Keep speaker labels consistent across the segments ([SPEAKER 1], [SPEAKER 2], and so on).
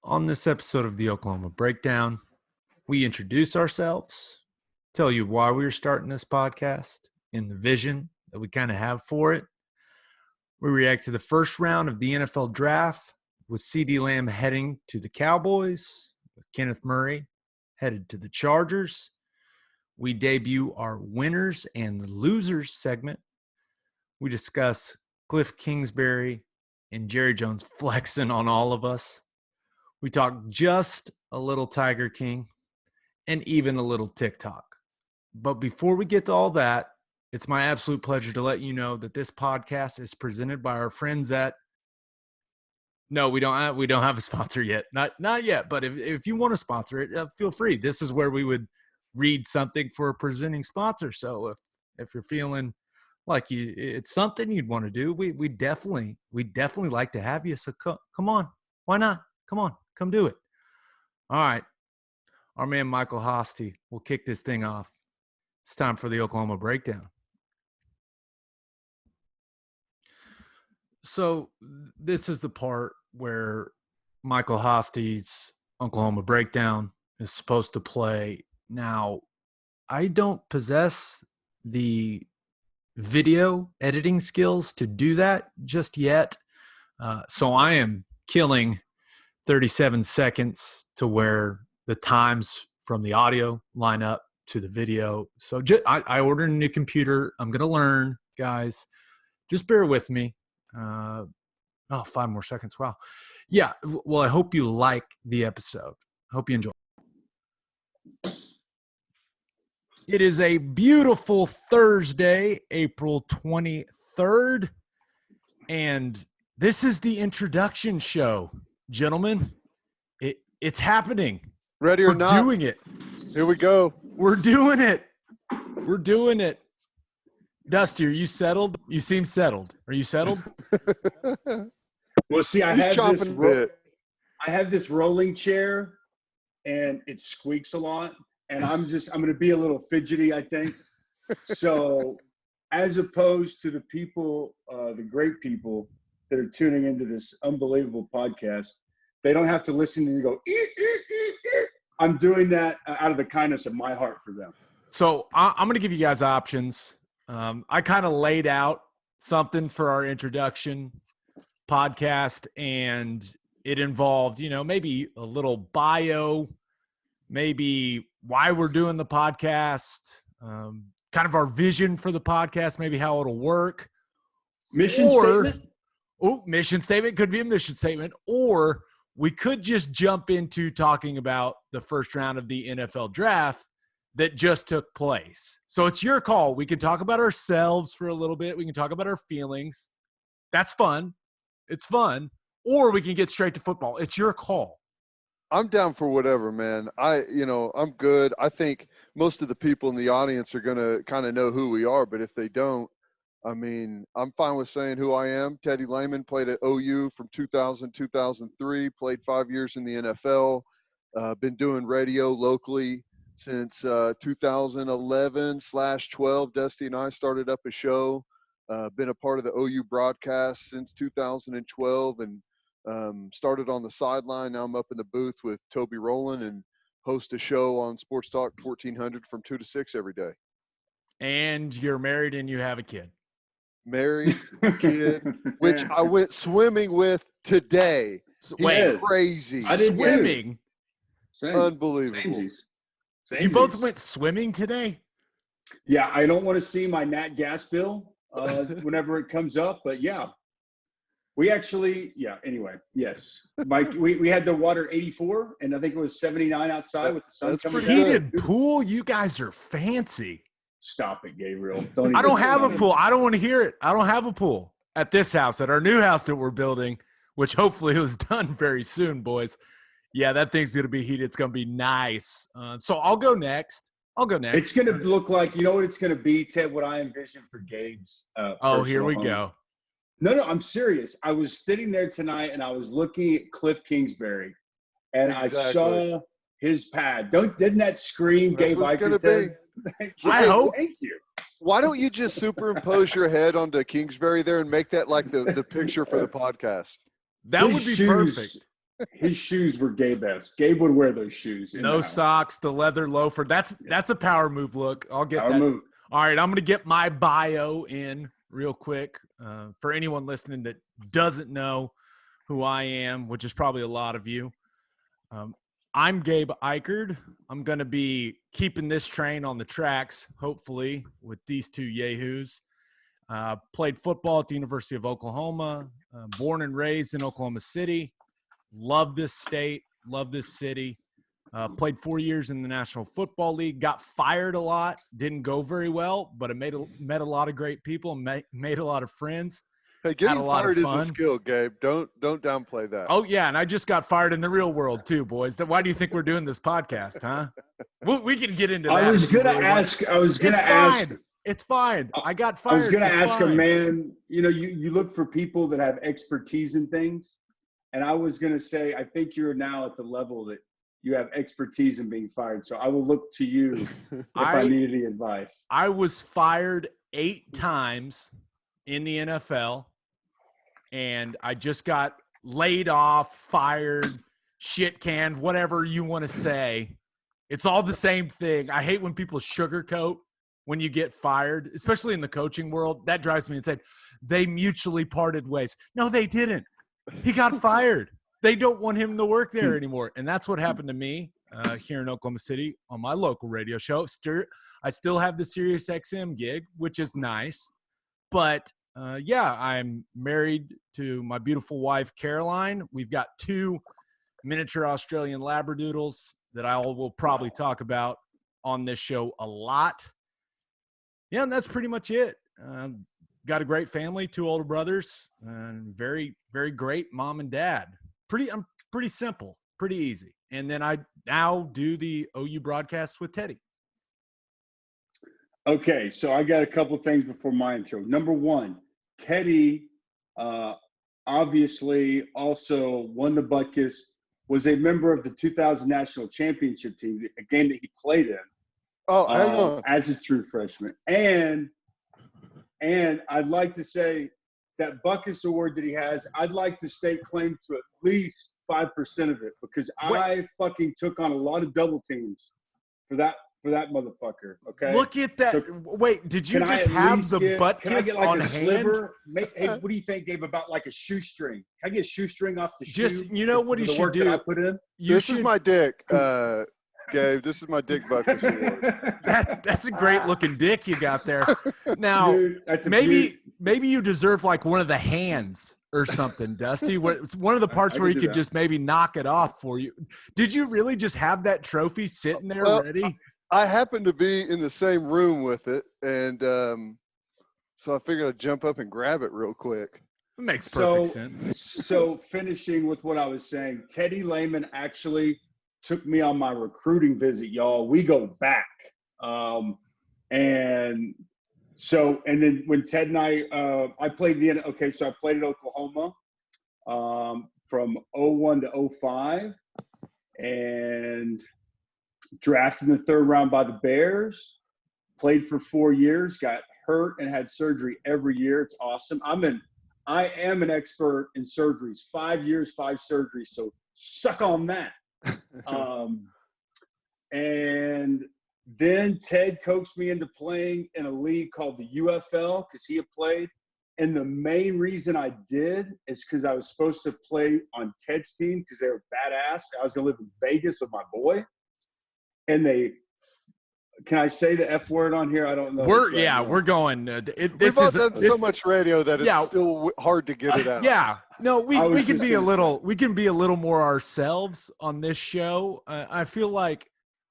[SPEAKER 1] On this episode of the Oklahoma Breakdown, we introduce ourselves, tell you why we're starting this podcast, and the vision that we kind of have for it. We react to the first round of the NFL draft with CeeDee Lamb heading to the Cowboys, with Kenneth Murray headed to the Chargers. We debut our winners and losers segment. We discuss Cliff Kingsbury and Jerry Jones flexing on all of us. We talk just a little Tiger King and even a little TikTok. But before we get to all that, it's my absolute pleasure to let you know that this podcast is presented by our friends at – no, we don't have a sponsor yet. Not yet, but if you want to sponsor it, feel free. This is where we would read something for a presenting sponsor. So if you're feeling like it's something you'd want to do, we definitely like to have you. So come on. Why not? Come do it. All right. Our man Michael Hosty will kick this thing off. It's time for the Oklahoma Breakdown. So this is the part where Michael Hosty's Oklahoma Breakdown is supposed to play. Now, I don't possess the video editing skills to do that just yet. So I am killing 37 seconds to where the times from the audio line up to the video. So I ordered a new computer. I'm going to learn, guys. Just bear with me. 5 more seconds. Wow. Yeah. Well, I hope you like the episode. I hope you enjoy. It is a beautiful Thursday, April 23rd. And this is the introduction show. Gentlemen, it's happening.
[SPEAKER 2] Ready or not?
[SPEAKER 1] We're doing it.
[SPEAKER 2] Here we go.
[SPEAKER 1] We're doing it. Dusty, are you settled? You seem settled. Are you settled?
[SPEAKER 3] Well, see, I have this rolling chair, and it squeaks a lot, and I'm going to be a little fidgety, I think. So, as opposed to the people, the great people that are tuning into this unbelievable podcast, they don't have to listen to you go, I'm doing that out of the kindness of my heart for them.
[SPEAKER 1] So I'm going to give you guys options. I kind of laid out something for our introduction podcast, and it involved, maybe a little bio, maybe why we're doing the podcast, kind of our vision for the podcast, maybe how it'll work.
[SPEAKER 3] Mission statement?
[SPEAKER 1] Oh, mission statement. Could be a mission statement. Or we could just jump into talking about the first round of the NFL draft that just took place. So it's your call. We can talk about ourselves for a little bit. We can talk about our feelings. That's fun. It's fun. Or we can get straight to football. It's your call.
[SPEAKER 2] I'm down for whatever, man. I'm good. I think most of the people in the audience are going to kind of know who we are, but if they don't, I'm fine with saying who I am. Teddy Lehman, played at OU from 2000, 2003, played 5 years in the NFL, been doing radio locally since 2011/12. Dusty and I started up a show, been a part of the OU broadcast since 2012, and started on the sideline. Now I'm up in the booth with Toby Rowland and host a show on Sports Talk 1400 from 2 to 6 every day.
[SPEAKER 1] And you're married and you have a kid.
[SPEAKER 2] Married, kid, which I went swimming with today.
[SPEAKER 1] Wait,
[SPEAKER 2] crazy.
[SPEAKER 3] I did
[SPEAKER 1] swimming.
[SPEAKER 2] Unbelievable.
[SPEAKER 1] You both went swimming today?
[SPEAKER 3] Yeah, I don't want to see my nat gas bill whenever it comes up, but yeah. We actually, anyway, yes. Mike, we had the water 84, and I think it was 79 outside with the sun coming down.
[SPEAKER 1] Heated pool? You guys are fancy.
[SPEAKER 3] Stop it, Gabriel.
[SPEAKER 1] I don't have a pool. I don't want to hear it. I don't have a pool at this house, at our new house that we're building, which hopefully is done very soon, boys. Yeah, that thing's going to be heated. It's going to be nice. So I'll go next. It's going to look like, you know what it's going to be, Ted, what I envision for Gabe's here we go.
[SPEAKER 3] No, I'm serious. I was sitting there tonight, and I was looking at Cliff Kingsbury, and I saw his pad. Didn't that scream Gabe Ikard?
[SPEAKER 1] I hope.
[SPEAKER 3] Thank you.
[SPEAKER 2] Why don't you just superimpose your head onto Kingsbury there and make that like the picture for the podcast?
[SPEAKER 1] That would be perfect.
[SPEAKER 3] His shoes were Gabe-esque. Gabe would wear those shoes.
[SPEAKER 1] No socks, the leather loafer. That's a power move look. I'll get
[SPEAKER 3] Power
[SPEAKER 1] that.
[SPEAKER 3] move.
[SPEAKER 1] All right, I'm going to get my bio in real quick for anyone listening that doesn't know who I am, which is probably a lot of you. I'm Gabe Ikard. I'm going to be keeping this train on the tracks, hopefully, with these two yahoos. Played football at the University of Oklahoma, born and raised in Oklahoma City. Love this state, love this city. Played 4 years in the National Football League, got fired a lot, didn't go very well, but I met a lot of great people, made a lot of friends.
[SPEAKER 2] Hey, getting fired is a skill, Gabe. Don't downplay that.
[SPEAKER 1] Oh, yeah, and I just got fired in the real world too, boys. Why do you think we're doing this podcast, huh? We can get into that.
[SPEAKER 3] I was going to ask.
[SPEAKER 1] It's fine. I got fired.
[SPEAKER 3] I was going to ask a man, you look for people that have expertise in things. And I was going to say, I think you're now at the level that you have expertise in being fired. So I will look to you if I need any advice.
[SPEAKER 1] I was fired 8 times in the NFL, and I just got laid off, fired, shit canned, whatever you want to say. It's all the same thing. I hate when people sugarcoat when you get fired, especially in the coaching world. That drives me insane. They mutually parted ways. No, they didn't. He got fired. They don't want him to work there anymore. And that's what happened to me here in Oklahoma City on my local radio show. I still have the Sirius XM gig, which is nice. But, I'm married to my beautiful wife, Caroline. We've got 2 miniature Australian Labradoodles that I will probably talk about on this show a lot. Yeah, and that's pretty much it. Got a great family, 2 older brothers, and very, very great mom and dad. I'm pretty simple, pretty easy. And then I now do the OU broadcast with Teddy.
[SPEAKER 3] Okay, so I got a couple of things before my intro. Number 1, Teddy obviously also won the Butkus, was a member of the 2000 National Championship team, a game that he played in.
[SPEAKER 2] Oh, hang on.
[SPEAKER 3] As a true freshman. And I'd like to say that Butkus award that he has, I'd like to stake claim to at least 5% of it because I fucking took on a lot of double teams for that motherfucker. Okay.
[SPEAKER 1] Look at that. So, wait, did you just have the butt kiss
[SPEAKER 3] get like
[SPEAKER 1] on
[SPEAKER 3] a
[SPEAKER 1] hand?
[SPEAKER 3] Sliver? Hey, what do you think, Gabe, about like a shoestring? Can I get a shoestring off the shoe?
[SPEAKER 1] You know what you should do?
[SPEAKER 3] I put in?
[SPEAKER 2] This is my dick, Gabe. This is my dick Butkus award.
[SPEAKER 1] That's a great looking dick you got there. Now,
[SPEAKER 3] Dude,
[SPEAKER 1] maybe you deserve like one of the hands or something, Dusty. It's one of the parts where you could just maybe knock it off for you. Did you really just have that trophy sitting there ready?
[SPEAKER 2] I happened to be in the same room with it, and so I figured I'd jump up and grab it real quick.
[SPEAKER 1] It makes perfect sense.
[SPEAKER 3] So finishing with what I was saying, Teddy Lehman actually took me on my recruiting visit, y'all. We go back. And then when Ted and I played I played at Oklahoma from 01 to 05 and drafted in the 3rd round by the Bears, played for 4 years, got hurt and had surgery every year. It's awesome. I am an expert in surgeries, 5 years, 5 surgeries. So suck on that. And then Ted coaxed me into playing in a league called the UFL because he had played. And the main reason I did is because I was supposed to play on Ted's team because they were badass. I was going to live in Vegas with my boy. And can I say the F word on here? I don't know.
[SPEAKER 1] We're going.
[SPEAKER 2] We've all done so much radio that it's still hard to get it out.
[SPEAKER 1] Yeah. No, we can be a little more ourselves on this show. I feel like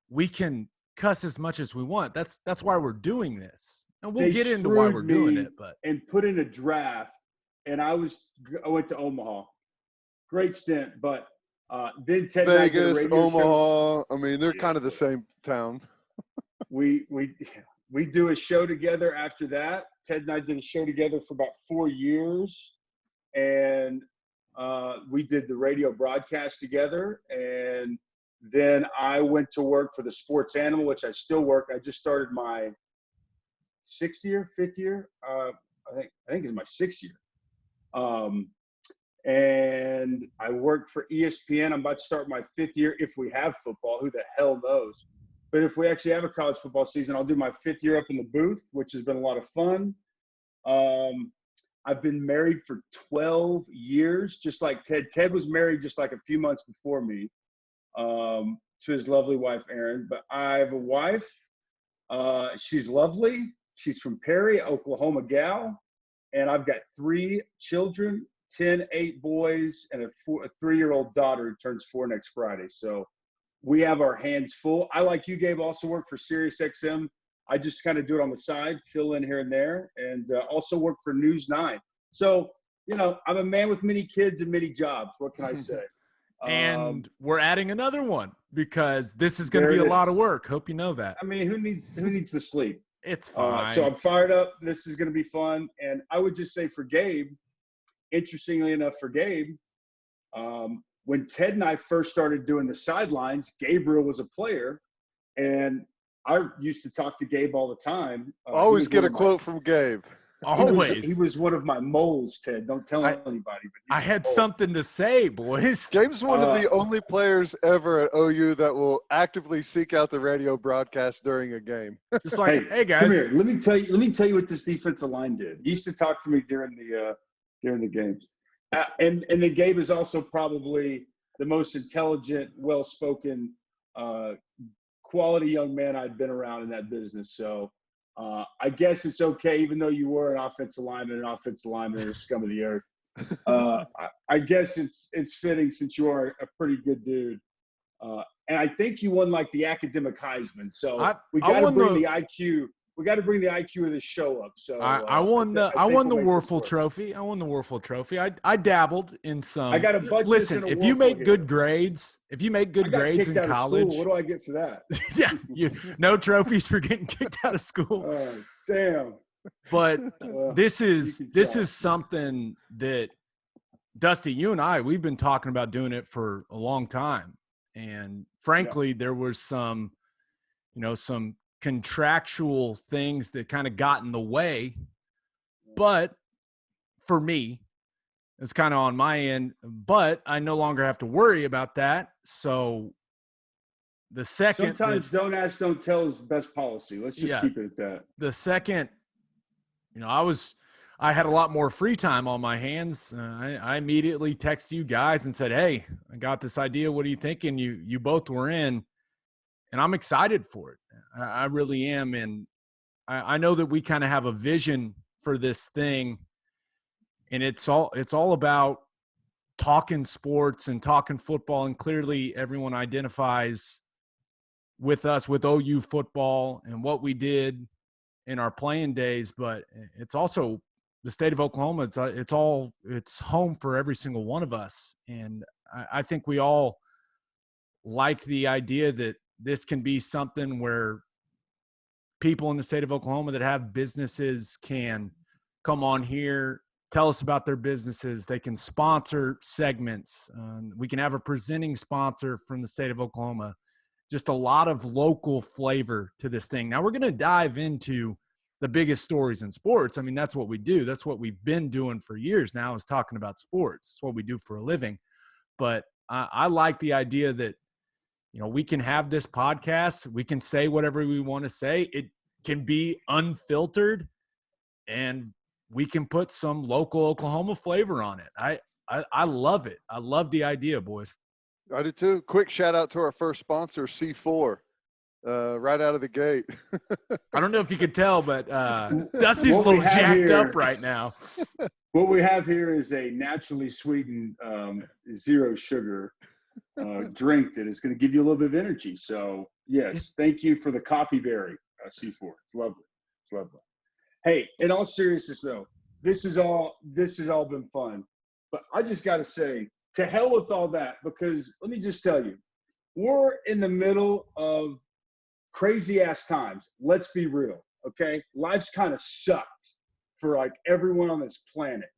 [SPEAKER 1] we can cuss as much as we want. That's why we're doing this. And we'll get into why we're doing it.
[SPEAKER 3] And put in a draft, and I went to Omaha. Great stint, but then Ted
[SPEAKER 2] Vegas, Omaha. I mean, they're kind of the same town.
[SPEAKER 3] We do a show together after that. Ted and I did a show together for about 4 years, and we did the radio broadcast together. And then I went to work for the Sports Animal, which I still work. I just started my 5th year. I think it's my 6th year. and I worked for ESPN. I'm about to start my 5th year if we have football. Who the hell knows? But if we actually have a college football season, I'll do my 5th year up in the booth, which has been a lot of fun. I've been married for 12 years, just like Ted. Ted was married just like a few months before me to his lovely wife, Erin. But I have a wife. She's lovely. She's from Perry, Oklahoma gal. And I've got 3 children, 8 boys, and a 3-year-old daughter who turns 4 next Friday. So we have our hands full. I, like you, Gabe, also work for SiriusXM. I just kind of do it on the side, fill in here and there, and also work for News 9. So, I'm a man with many kids and many jobs. What can I say?
[SPEAKER 1] And we're adding another one because this is going to be a lot of work. Hope you know that.
[SPEAKER 3] I mean, who needs to sleep?
[SPEAKER 1] It's fine.
[SPEAKER 3] So I'm fired up. This is going to be fun. And I would just say for Gabe, interestingly enough for Gabe, when Ted and I first started doing the sidelines, Gabriel was a player. And I used to talk to Gabe all the time.
[SPEAKER 2] Always get a quote from Gabe.
[SPEAKER 1] Always.
[SPEAKER 3] He was one of my moles, Ted. Don't tell anybody. But
[SPEAKER 1] I had something to say, boys.
[SPEAKER 2] Gabe's one of the only players ever at OU that will actively seek out the radio broadcast during a game.
[SPEAKER 1] Just like, hey guys,
[SPEAKER 3] come here. Let me tell you what this defensive line did. He used to talk to me during the games. And then Gabe is also probably the most intelligent, well-spoken, quality young man I'd been around in that business. So I guess it's okay, even though you were an offensive lineman and a scum of the earth. I guess it's fitting since you are a pretty good dude. And I think you won like the academic Heisman. So we got to bring the IQ. We got to bring the IQ of this show up. So
[SPEAKER 1] I won the Werfel Trophy. I won the Werfel Trophy. I dabbled in some.
[SPEAKER 3] I got a budget.
[SPEAKER 1] Listen, if you make good grades, in college,
[SPEAKER 3] what do I get for that?
[SPEAKER 1] Yeah, no trophies for getting kicked out of school.
[SPEAKER 3] Damn.
[SPEAKER 1] But this is something that Dusty, you and I, we've been talking about doing it for a long time, and frankly, there was some contractual things that kind of got in the way, but for me, it's kind of on my end, but I no longer have to worry about that. So the second
[SPEAKER 3] sometimes don't ask, don't tell is best policy. Let's just keep it at that.
[SPEAKER 1] The second, I had a lot more free time on my hands. I immediately texted you guys and said, hey, I got this idea. What are you thinking? You both were in, and I'm excited for it. I really am. And I know that we kind of have a vision for this thing, and it's all about talking sports and talking football. And clearly everyone identifies with us, with OU football and what we did in our playing days, but it's also the state of Oklahoma. It's home for every single one of us. And I think we all like the idea that this can be something where people in the state of Oklahoma that have businesses can come on here, tell us about their businesses. They can sponsor segments. We can have a presenting sponsor from the state of Oklahoma. Just a lot of local flavor to this thing. Now we're going to dive into the biggest stories in sports. I mean, that's what we do. That's what we've been doing for years now, is talking about sports. It's what we do for a living. But I like the idea that, we can have this podcast. We can say whatever we want to say. It can be unfiltered, and we can put some local Oklahoma flavor on it. I love it. I love the idea, boys.
[SPEAKER 2] I do too. Quick shout out to our first sponsor, C4, right out of the gate.
[SPEAKER 1] I don't know if you could tell, but Dusty's a little jacked up right now.
[SPEAKER 3] What we have here is a naturally sweetened, zero sugar drink that is going to give you a little bit of energy. So, yes, thank you for the coffee berry, C4. It's lovely. It's lovely. Hey, in all seriousness, though, this has all been fun. But I just got to say, to hell with all that, because let me just tell you, we're in the middle of crazy-ass times. Let's be real, okay? Life's kind of sucked for, like, everyone on this planet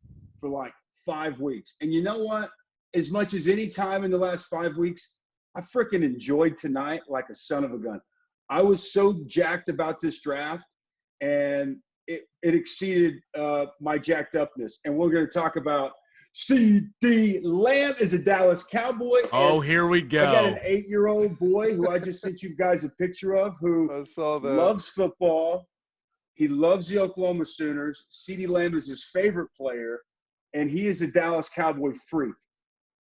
[SPEAKER 3] for, like, 5 weeks. And you know what? As much as any time in the last 5 weeks, I freaking enjoyed tonight like a son of a gun. I was so jacked about this draft, and it exceeded my jacked upness. And we're going to talk about CeeDee Lamb is a Dallas Cowboy.
[SPEAKER 1] Oh, here we go.
[SPEAKER 3] I got an 8-year-old boy who I just sent you guys a picture of who loves football. He loves the Oklahoma Sooners. CeeDee Lamb is his favorite player, and he is a Dallas Cowboy freak.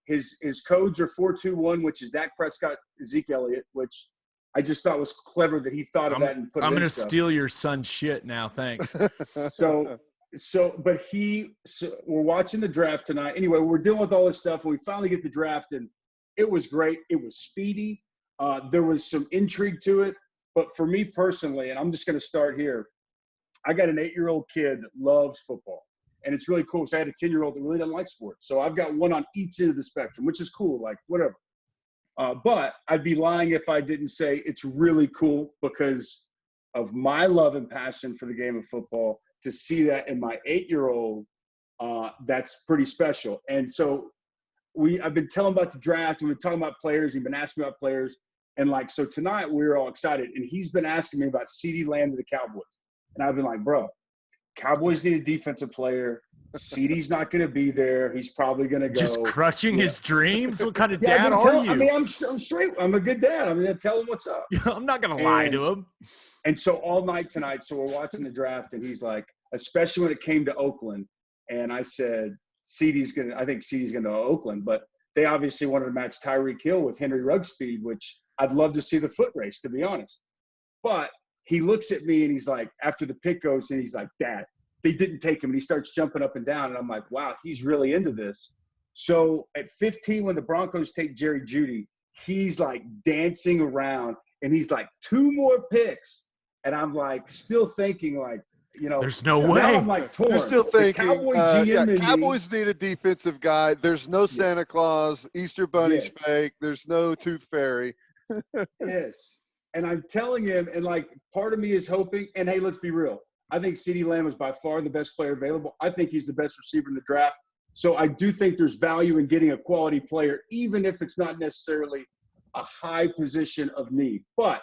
[SPEAKER 3] His codes are 4-2-1, which is Dak Prescott, Zeke Elliott, which I just thought was clever that he thought of that and put it in.
[SPEAKER 1] I'm going to
[SPEAKER 3] stuff.
[SPEAKER 1] steal your son's shit now. Thanks.
[SPEAKER 3] So we're watching the draft tonight. Anyway, we're dealing with all this stuff, and we finally get the draft, and it was great. It was speedy. There was some intrigue to it. But for me personally, and I'm just going to start here, I got an 8-year-old kid that loves football. And it's really cool because I had a 10-year-old that really doesn't like sports. So I've got one on each end of the spectrum, which is cool, like whatever. But I'd be lying if I didn't say it's really cool because of my love and passion for the game of football. To see that in my 8-year-old, that's pretty special. And so I've been telling about the draft. We've been talking about players. He's been asking me about players. And so tonight we were all excited. And he's been asking me about CeeDee Lamb to the Cowboys. And I've been like, bro, Cowboys need a defensive player. CeeDee's not going to be there. He's probably going to go.
[SPEAKER 1] Just crushing his dreams? What kind of dad are you?
[SPEAKER 3] I mean, I'm straight. I'm a good dad. I'm going to tell him what's up.
[SPEAKER 1] I'm not going to lie to him.
[SPEAKER 3] And so all night tonight, so we're watching the draft, and he's like, especially when it came to Oakland, and I said, I think CeeDee's going to Oakland, but they obviously wanted to match Tyreek Hill with Henry Ruggspeed, which I'd love to see the foot race, to be honest. But he looks at me, and he's like, after the pick goes, and he's like, Dad, they didn't take him. And he starts jumping up and down, and I'm like, wow, he's really into this. So at 15, when the Broncos take Jerry Jeudy, he's like dancing around, and he's like, 2 more picks. And I'm like, still thinking like,
[SPEAKER 1] there's no way.
[SPEAKER 3] I'm like torn.
[SPEAKER 2] You're still thinking,
[SPEAKER 3] Cowboys
[SPEAKER 2] need a defensive guy. There's no Santa Claus. Easter Bunny's fake. There's no Tooth Fairy.
[SPEAKER 3] Yes. And I'm telling him, and part of me is hoping, and hey, let's be real. I think CeeDee Lamb is by far the best player available. I think he's the best receiver in the draft. So I do think there's value in getting a quality player, even if it's not necessarily a high position of need. But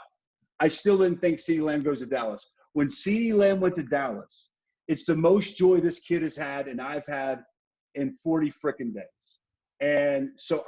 [SPEAKER 3] I still didn't think CeeDee Lamb goes to Dallas. When CeeDee Lamb went to Dallas, it's the most joy this kid has had and I've had in 40 frickin' days. And so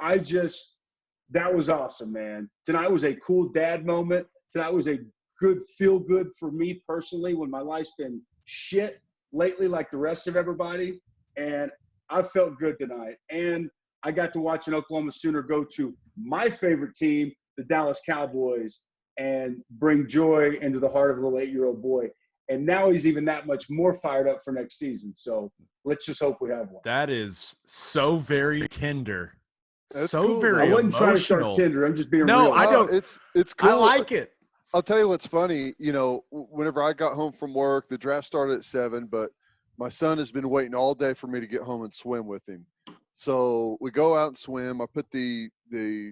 [SPEAKER 3] that was awesome, man. Tonight was a cool dad moment. Tonight was a good feel-good for me personally when my life's been shit lately like the rest of everybody. And I felt good tonight. And I got to watch an Oklahoma Sooner go to my favorite team, the Dallas Cowboys, and bring joy into the heart of a little 8-year-old boy. And now he's even that much more fired up for next season. So let's just hope we have one.
[SPEAKER 1] That is so very tender.
[SPEAKER 2] That's
[SPEAKER 1] so
[SPEAKER 2] cool,
[SPEAKER 1] very
[SPEAKER 3] I wasn't
[SPEAKER 1] emotional.
[SPEAKER 3] trying to start tender. I'm just being real.
[SPEAKER 1] No, I don't.
[SPEAKER 2] It's cool.
[SPEAKER 1] I like it.
[SPEAKER 2] I'll tell you what's funny. Whenever I got home from work, the draft started at 7, but my son has been waiting all day for me to get home and swim with him. So we go out and swim. I put the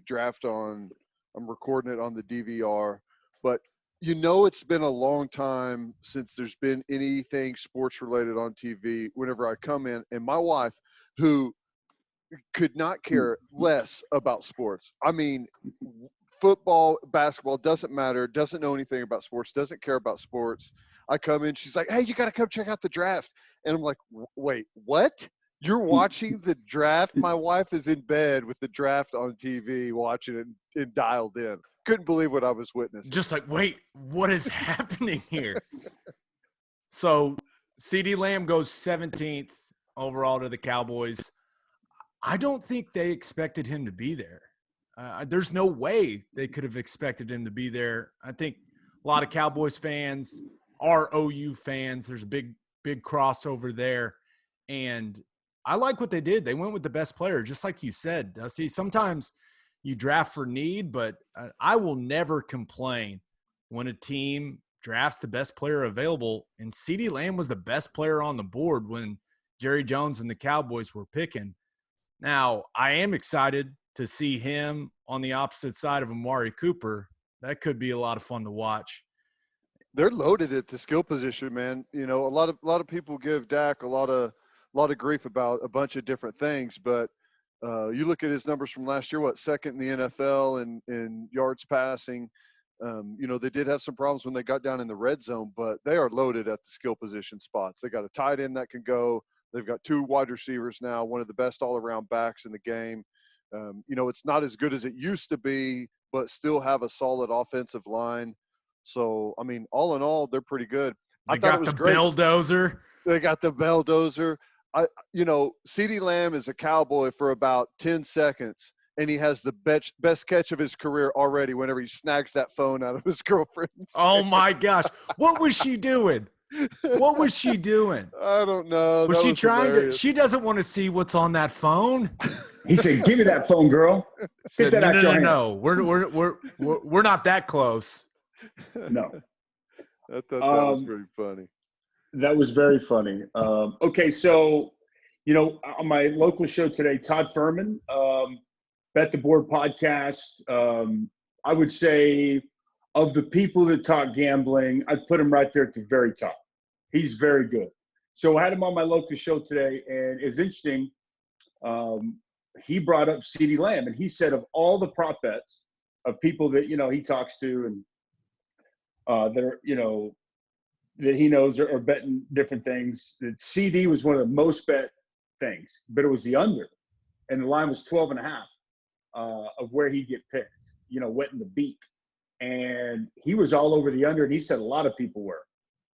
[SPEAKER 2] draft on. I'm recording it on the DVR. But it's been a long time since there's been anything sports related on TV. Whenever I come in, and my wife, who could not care less about sports. I mean, football, basketball, doesn't matter, doesn't know anything about sports, doesn't care about sports. I come in, she's like, hey, you got to come check out the draft. And I'm like, wait, what? You're watching the draft? My wife is in bed with the draft on TV, watching it and dialed in. Couldn't believe what I was witnessing.
[SPEAKER 1] Just like, wait, what is happening here? So CeeDee Lamb goes 17th overall to the Cowboys. I don't think they expected him to be there. There's no way they could have expected him to be there. I think a lot of Cowboys fans are OU fans. There's a big crossover there. And I like what they did. They went with the best player, just like you said, Dusty. Sometimes you draft for need, but I will never complain when a team drafts the best player available. And CeeDee Lamb was the best player on the board when Jerry Jones and the Cowboys were picking. Now, I am excited to see him on the opposite side of Amari Cooper. That could be a lot of fun to watch.
[SPEAKER 2] They're loaded at the skill position, man. A lot of people give Dak a lot of grief about a bunch of different things, but you look at his numbers from last year, second in the NFL in yards passing. They did have some problems when they got down in the red zone, but they are loaded at the skill position spots. They got a tight end that can go. They've got 2 wide receivers now, one of the best all-around backs in the game. It's not as good as it used to be, but still have a solid offensive line. So, I mean, all in all, they're pretty good.
[SPEAKER 1] They got the Belldozer.
[SPEAKER 2] They got the Belldozer. CeeDee Lamb is a Cowboy for about 10 seconds, and he has the best catch of his career already whenever he snags that phone out of his girlfriend's
[SPEAKER 1] Oh, my gosh. What was she doing? What was she doing?
[SPEAKER 2] I don't know.
[SPEAKER 1] Was she trying to? She doesn't want to see what's on that phone.
[SPEAKER 3] He said, "Give me that phone, girl."
[SPEAKER 1] Said, no. We're not that close.
[SPEAKER 3] No.
[SPEAKER 2] I thought that was pretty funny.
[SPEAKER 3] That was very funny. Okay, so on my local show today, Todd Furman, Bet the Board podcast. I would say, of the people that talk gambling, I'd put him right there at the very top. He's very good. So I had him on my local show today, and it's interesting. He brought up CeeDee Lamb, and he said of all the prop bets of people that he talks to and that are that he knows are betting different things, that CeeDee was one of the most bet things, but it was the under, and the line was 12.5 of where he'd get picked. Wet in the beak. And he was all over the under, and he said a lot of people were.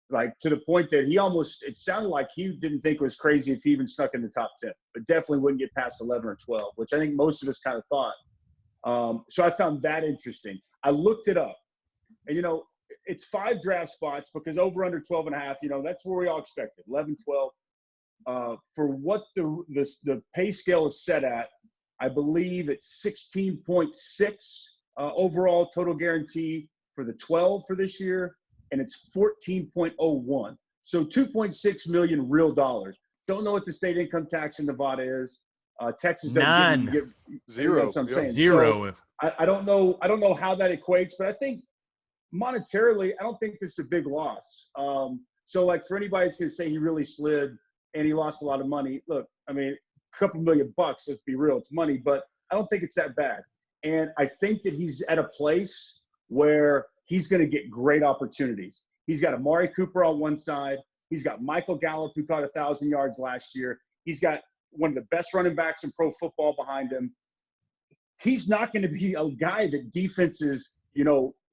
[SPEAKER 3] Like, to the point that it sounded like he didn't think it was crazy if he even snuck in the top 10, but definitely wouldn't get past 11 or 12, which I think most of us kind of thought. So I found that interesting. I looked it up, and, it's 5 draft spots because over under 12.5, that's where we all expected, 11, 12. For what the pay scale is set at, I believe it's 16.6 overall total guarantee for the 12 for this year, and it's 14.01. So 2.6 million real dollars. Don't know what the state income tax in Nevada is. Texas doesn't get
[SPEAKER 2] zero.
[SPEAKER 3] That's what I'm saying.
[SPEAKER 1] Zero.
[SPEAKER 3] So I don't know how that equates, but I think monetarily, I don't think this is a big loss. So like, for anybody that's going to say he really slid and he lost a lot of money, look, I mean, a couple $1 million, let's be real, it's money, but I don't think it's that bad. And I think that he's at a place where he's going to get great opportunities. He's got Amari Cooper on one side. He's got Michael Gallup, who caught 1,000 yards last year. He's got one of the best running backs in pro football behind him. He's not going to be a guy that defenses,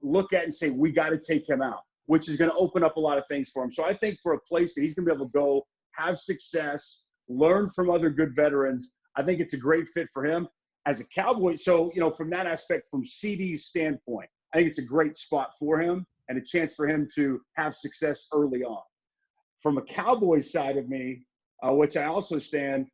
[SPEAKER 3] look at and say, we got to take him out, which is going to open up a lot of things for him. So I think for a place that he's going to be able to go, have success, learn from other good veterans, I think it's a great fit for him. As a Cowboy, so, from that aspect, from CeeDee's standpoint, I think it's a great spot for him and a chance for him to have success early on. From a Cowboys side of me, which I also stand,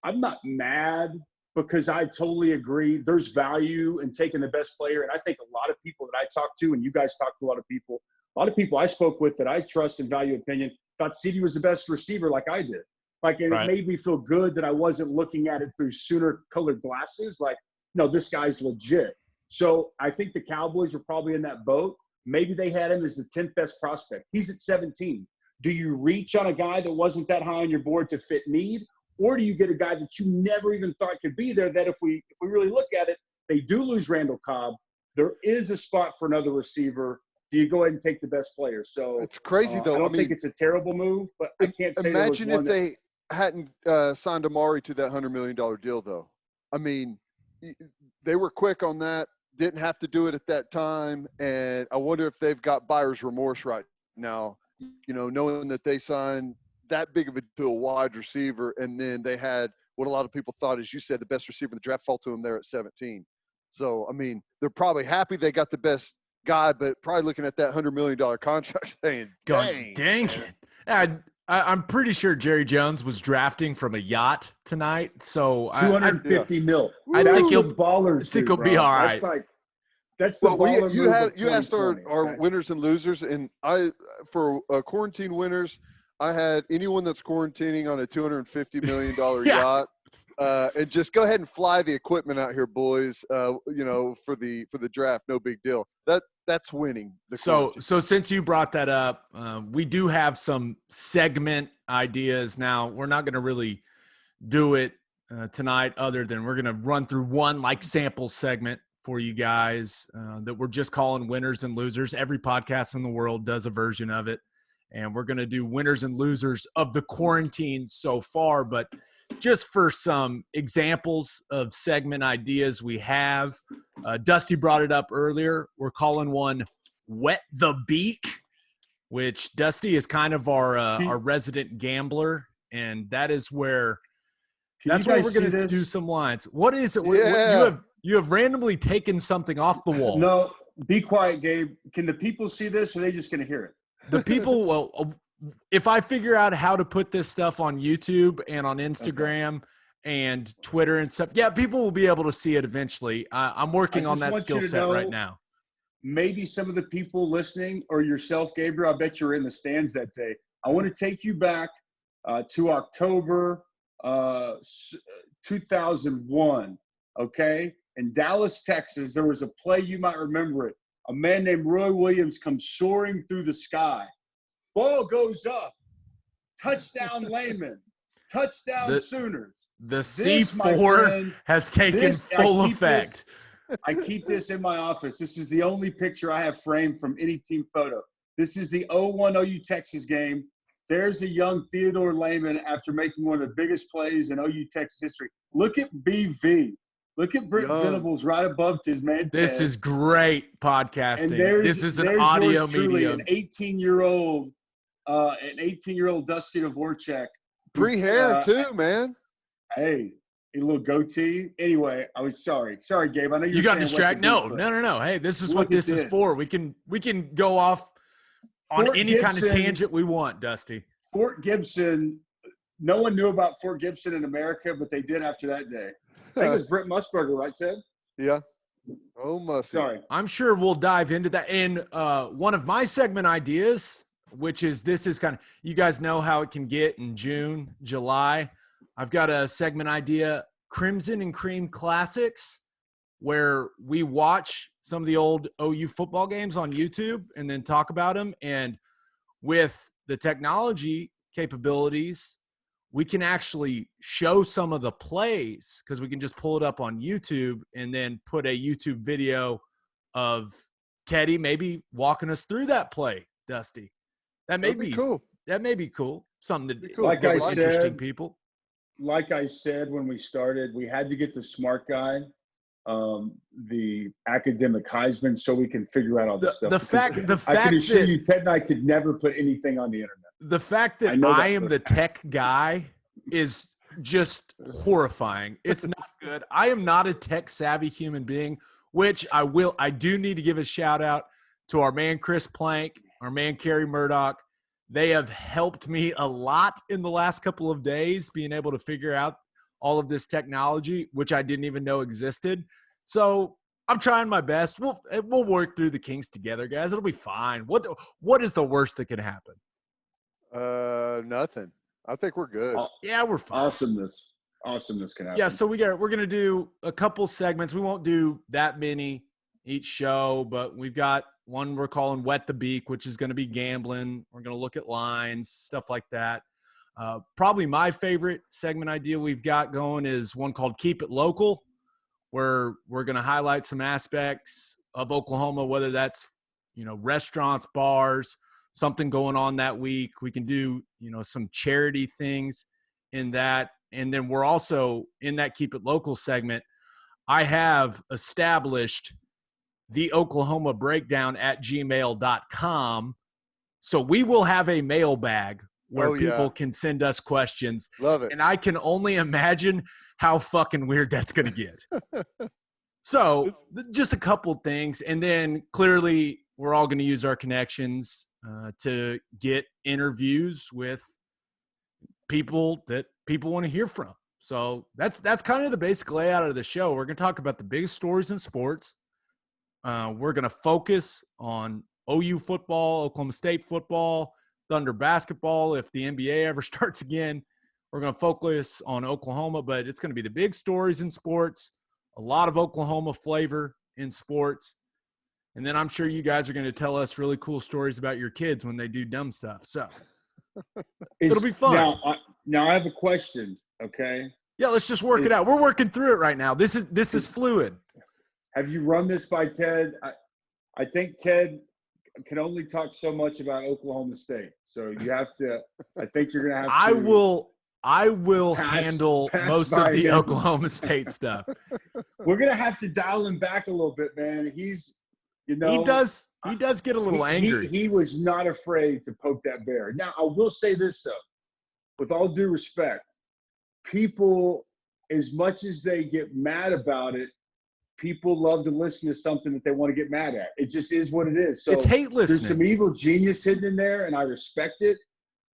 [SPEAKER 3] I'm not mad because I totally agree. There's value in taking the best player. And I think a lot of people that I talk to, and you guys talk to a lot of people I spoke with that I trust and value opinion, thought CeeDee was the best receiver like I did. And It made me feel good that I wasn't looking at it through Sooner-colored glasses. Like, no, this guy's legit. So I think the Cowboys were probably in that boat. Maybe they had him as the 10th best prospect. He's at 17. Do you reach on a guy that wasn't that high on your board to fit need? Or do you get a guy that you never even thought could be there, that if we really look at it, they do lose Randall Cobb. There is a spot for another receiver. Do you go ahead and take the best player? So
[SPEAKER 2] it's crazy, though.
[SPEAKER 3] I don't think it's a terrible move, but I can't say
[SPEAKER 2] imagine if they hadn't signed Amari to that $100 million deal, though. I mean, they were quick on that, didn't have to do it at that time, and I wonder if they've got buyer's remorse right now, knowing that they signed that big of a deal, wide receiver, and then they had what a lot of people thought, as you said, the best receiver in the draft fall to him there at 17. So, I mean, they're probably happy they got the best guy, but probably looking at that $100 million contract saying, dang
[SPEAKER 1] it. I'm pretty sure Jerry Jones was drafting from a yacht tonight, so
[SPEAKER 3] $250 million.
[SPEAKER 1] I think he'll be all right.
[SPEAKER 3] That's the baller
[SPEAKER 2] you asked our winners and losers, and for quarantine winners, I had anyone that's quarantining on a $250 million yacht, and just go ahead and fly the equipment out here, boys. For the draft, no big deal. That's winning.
[SPEAKER 1] So since you brought that up, we do have some segment ideas now. We're not going to really do it tonight, other than we're going to run through one sample segment for you guys that we're just calling winners and losers. Every podcast in the world does a version of it. and we're going to do winners and losers of the quarantine so far. But just for some examples of segment ideas we have, Dusty brought it up earlier. We're calling one Wet the Beak, which Dusty is kind of our resident gambler, and that is where we're going to do some lines. What is it?
[SPEAKER 2] Yeah.
[SPEAKER 1] You have randomly taken something off the wall.
[SPEAKER 3] No, be quiet, Gabe. Can the people see this, or are they just going to hear it?
[SPEAKER 1] The people will. If I figure out how to put this stuff on YouTube and on Instagram and Twitter and stuff, yeah, people will be able to see it eventually. I'm working on that skill set right now.
[SPEAKER 3] Maybe some of the people listening, or yourself, Gabriel, I bet you were in the stands that day. I want to take you back to October 2001, okay? In Dallas, Texas, there was a play, you might remember it. A man named Roy Williams comes soaring through the sky. Ball goes up. Touchdown Lehman. Touchdown Sooners.
[SPEAKER 1] The C4 has taken full effect.
[SPEAKER 3] I keep this in my office. This is the only picture I have framed from any team photo. This is the 0-1 OU Texas game. There's a young Theodore Lehman after making one of the biggest plays in OU Texas history. Look at BV. Look at Brent Venables right above his man.
[SPEAKER 1] This is great podcasting. This is an audio medium.
[SPEAKER 3] An 18-year-old Dusty Dvoracek.
[SPEAKER 2] Pre-hair too, man.
[SPEAKER 3] Hey, a little goatee. Anyway, I was sorry. Sorry, Gabe. I know
[SPEAKER 1] you got distracted. No. Hey, this is what this is for. We can go off on any kind of tangent we want, Dusty.
[SPEAKER 3] Fort Gibson. No one knew about Fort Gibson in America, but they did after that day. I think it was Brent Musburger, right, Ted?
[SPEAKER 2] Yeah. Oh, Musty.
[SPEAKER 3] Sorry.
[SPEAKER 1] I'm sure we'll dive into that. And one of my segment ideas, which is this is kind of – you guys know how it can get in June, July. I've got a segment idea, Crimson and Cream Classics, where we watch some of the old OU football games on YouTube and then talk about them. And with the technology capabilities, we can actually show some of the plays because we can just pull it up on YouTube and then put a YouTube video of Teddy maybe walking us through that play, Dusty. That may be cool. That may be cool. Something that
[SPEAKER 3] like I said,
[SPEAKER 1] interesting people.
[SPEAKER 3] Like I said when we started, we had to get the smart guy, the academic Heisman, so we can figure out all this stuff.
[SPEAKER 1] The fact
[SPEAKER 3] I can assure you, Ted and I could never put anything on the internet.
[SPEAKER 1] The fact that I am the tech guy is just horrifying. It's not good. I am not a tech savvy human being, which I do need to give a shout out to our man Chris Plank, our man Kerry Murdoch. They have helped me a lot in the last couple of days being able to figure out all of this technology, which I didn't even know existed. So I'm trying my best. We'll work through the kinks together, guys. It'll be fine. What is the worst that can happen?
[SPEAKER 2] Nothing. I think we're good.
[SPEAKER 1] Yeah, we're fine.
[SPEAKER 3] Awesomeness can happen.
[SPEAKER 1] Yeah, so we're going to do a couple segments. We won't do that many each show, but we've got one we're calling Wet the Beak, which is going to be gambling. We're going to look at lines, stuff like that. Probably my favorite segment idea we've got going is one called Keep It Local, where we're going to highlight some aspects of Oklahoma, whether that's, restaurants, bars, something going on that week. We can do, some charity things in that. And then we're also in that Keep It Local segment. I have established the Oklahoma breakdown at gmail.com. So we will have a mailbag where people can send us questions.
[SPEAKER 2] Love it.
[SPEAKER 1] And I can only imagine how fucking weird that's going to get. So just a couple things. And then clearly we're all going to use our connections to get interviews with people that people want to hear from. So that's kind of the basic layout of the show. We're going to talk about the biggest stories in sports. We're going to focus on OU football, Oklahoma State football, Thunder basketball. If the NBA ever starts again, we're going to focus on Oklahoma, but it's going to be the big stories in sports, a lot of Oklahoma flavor in sports. And then I'm sure you guys are going to tell us really cool stories about your kids when they do dumb stuff. So it'll be fun.
[SPEAKER 3] Now I have a question. Okay.
[SPEAKER 1] Yeah. Let's just work it out. We're working through it right now. This is fluid.
[SPEAKER 3] Have you run this by Ted? I think Ted can only talk so much about Oklahoma State. So you have to. I think you're gonna have
[SPEAKER 1] I
[SPEAKER 3] to.
[SPEAKER 1] will
[SPEAKER 3] pass
[SPEAKER 1] handle most
[SPEAKER 3] by
[SPEAKER 1] of the
[SPEAKER 3] him.
[SPEAKER 1] Oklahoma State stuff.
[SPEAKER 3] We're gonna have to dial him back a little bit, man. He's,
[SPEAKER 1] He does get a little angry.
[SPEAKER 3] He was not afraid to poke that bear. Now, I will say this though, with all due respect, people, as much as they get mad about it, people love to listen to something that they want to get mad at. It just is what it is. So
[SPEAKER 1] It's hate listening.
[SPEAKER 3] There's some evil genius hidden in there, and I respect it.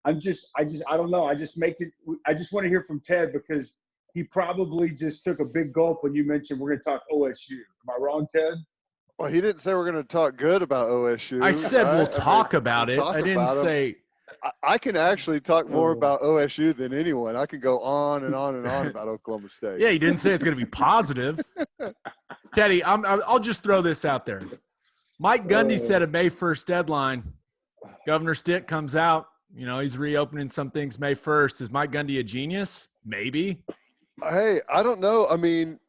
[SPEAKER 3] I don't know. I just want to hear from Ted, because he probably just took a big gulp when you mentioned we're going to talk OSU. Am I wrong, Ted?
[SPEAKER 2] Well, he didn't say we're going to talk good about OSU.
[SPEAKER 1] I said
[SPEAKER 2] right?
[SPEAKER 1] we'll talk about it. I didn't say.
[SPEAKER 2] I can actually talk more about OSU than anyone. I can go on and on and on about Oklahoma State.
[SPEAKER 1] Yeah, he didn't say it's going to be positive. Teddy, I'll just throw this out there. Mike Gundy set a May 1st deadline. Governor Stitt comes out. You know, he's reopening some things May 1st. Is Mike Gundy a genius? Maybe.
[SPEAKER 2] Hey, I don't know. I mean,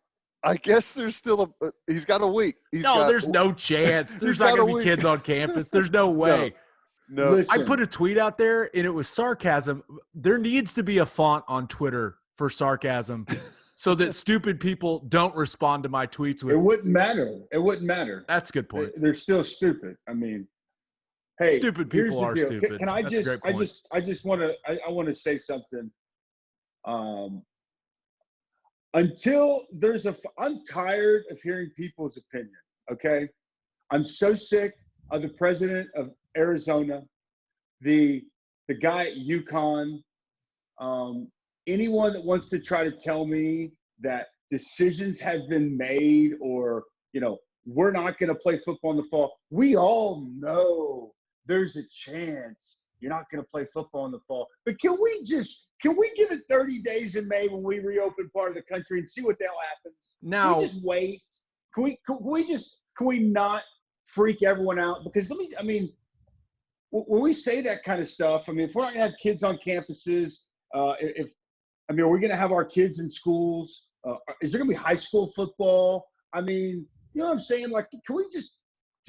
[SPEAKER 2] I guess there's still he's got a week.
[SPEAKER 1] There's no chance. There's not going to be kids on campus. There's no way.
[SPEAKER 2] No.
[SPEAKER 3] Listen.
[SPEAKER 1] I put a tweet out there, and it was sarcasm. There needs to be a font on Twitter for sarcasm so that stupid people don't respond to my tweets with.
[SPEAKER 3] It wouldn't matter.
[SPEAKER 1] That's a good point.
[SPEAKER 3] They're still stupid. I mean, hey,
[SPEAKER 1] stupid people are stupid.
[SPEAKER 3] Can I
[SPEAKER 1] That's a great point.
[SPEAKER 3] I just want to say something. Until there's I'm tired of hearing people's opinion. Okay, I'm so sick of the president of Arizona, the guy at UConn, anyone that wants to try to tell me that decisions have been made, or, you know, we're not going to play football in the fall. We all know there's a chance you're not going to play football in the fall. But can we give it 30 days in May when we reopen part of the country and see what the hell happens?
[SPEAKER 1] Now,
[SPEAKER 3] can we just wait? Can we not freak everyone out? Because when we say that kind of stuff, I mean, if we're not going to have kids on campuses, are we going to have our kids in schools? Is there going to be high school football? I mean, you know what I'm saying? Like, can we just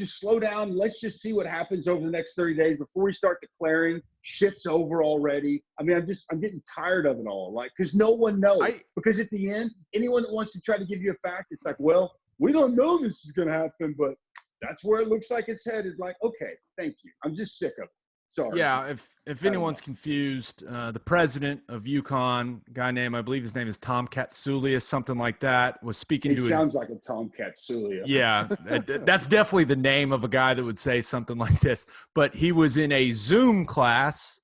[SPEAKER 3] slow down? Let's just see what happens over the next 30 days before we start declaring shit's over already. I mean, I'm getting tired of it all. Like, because no one knows. Because at the end, anyone that wants to try to give you a fact, it's like, well, we don't know this is going to happen, but that's where it looks like it's headed. Like, okay, thank you. I'm just sick of it. Sorry.
[SPEAKER 1] Yeah, if anyone's confused, the president of UConn, a guy named, I believe his name is Tom Katsulias, something like that, was speaking to.
[SPEAKER 3] He sounds like a Tom Katsulias.
[SPEAKER 1] Yeah, that's definitely the name of a guy that would say something like this. But he was in a Zoom class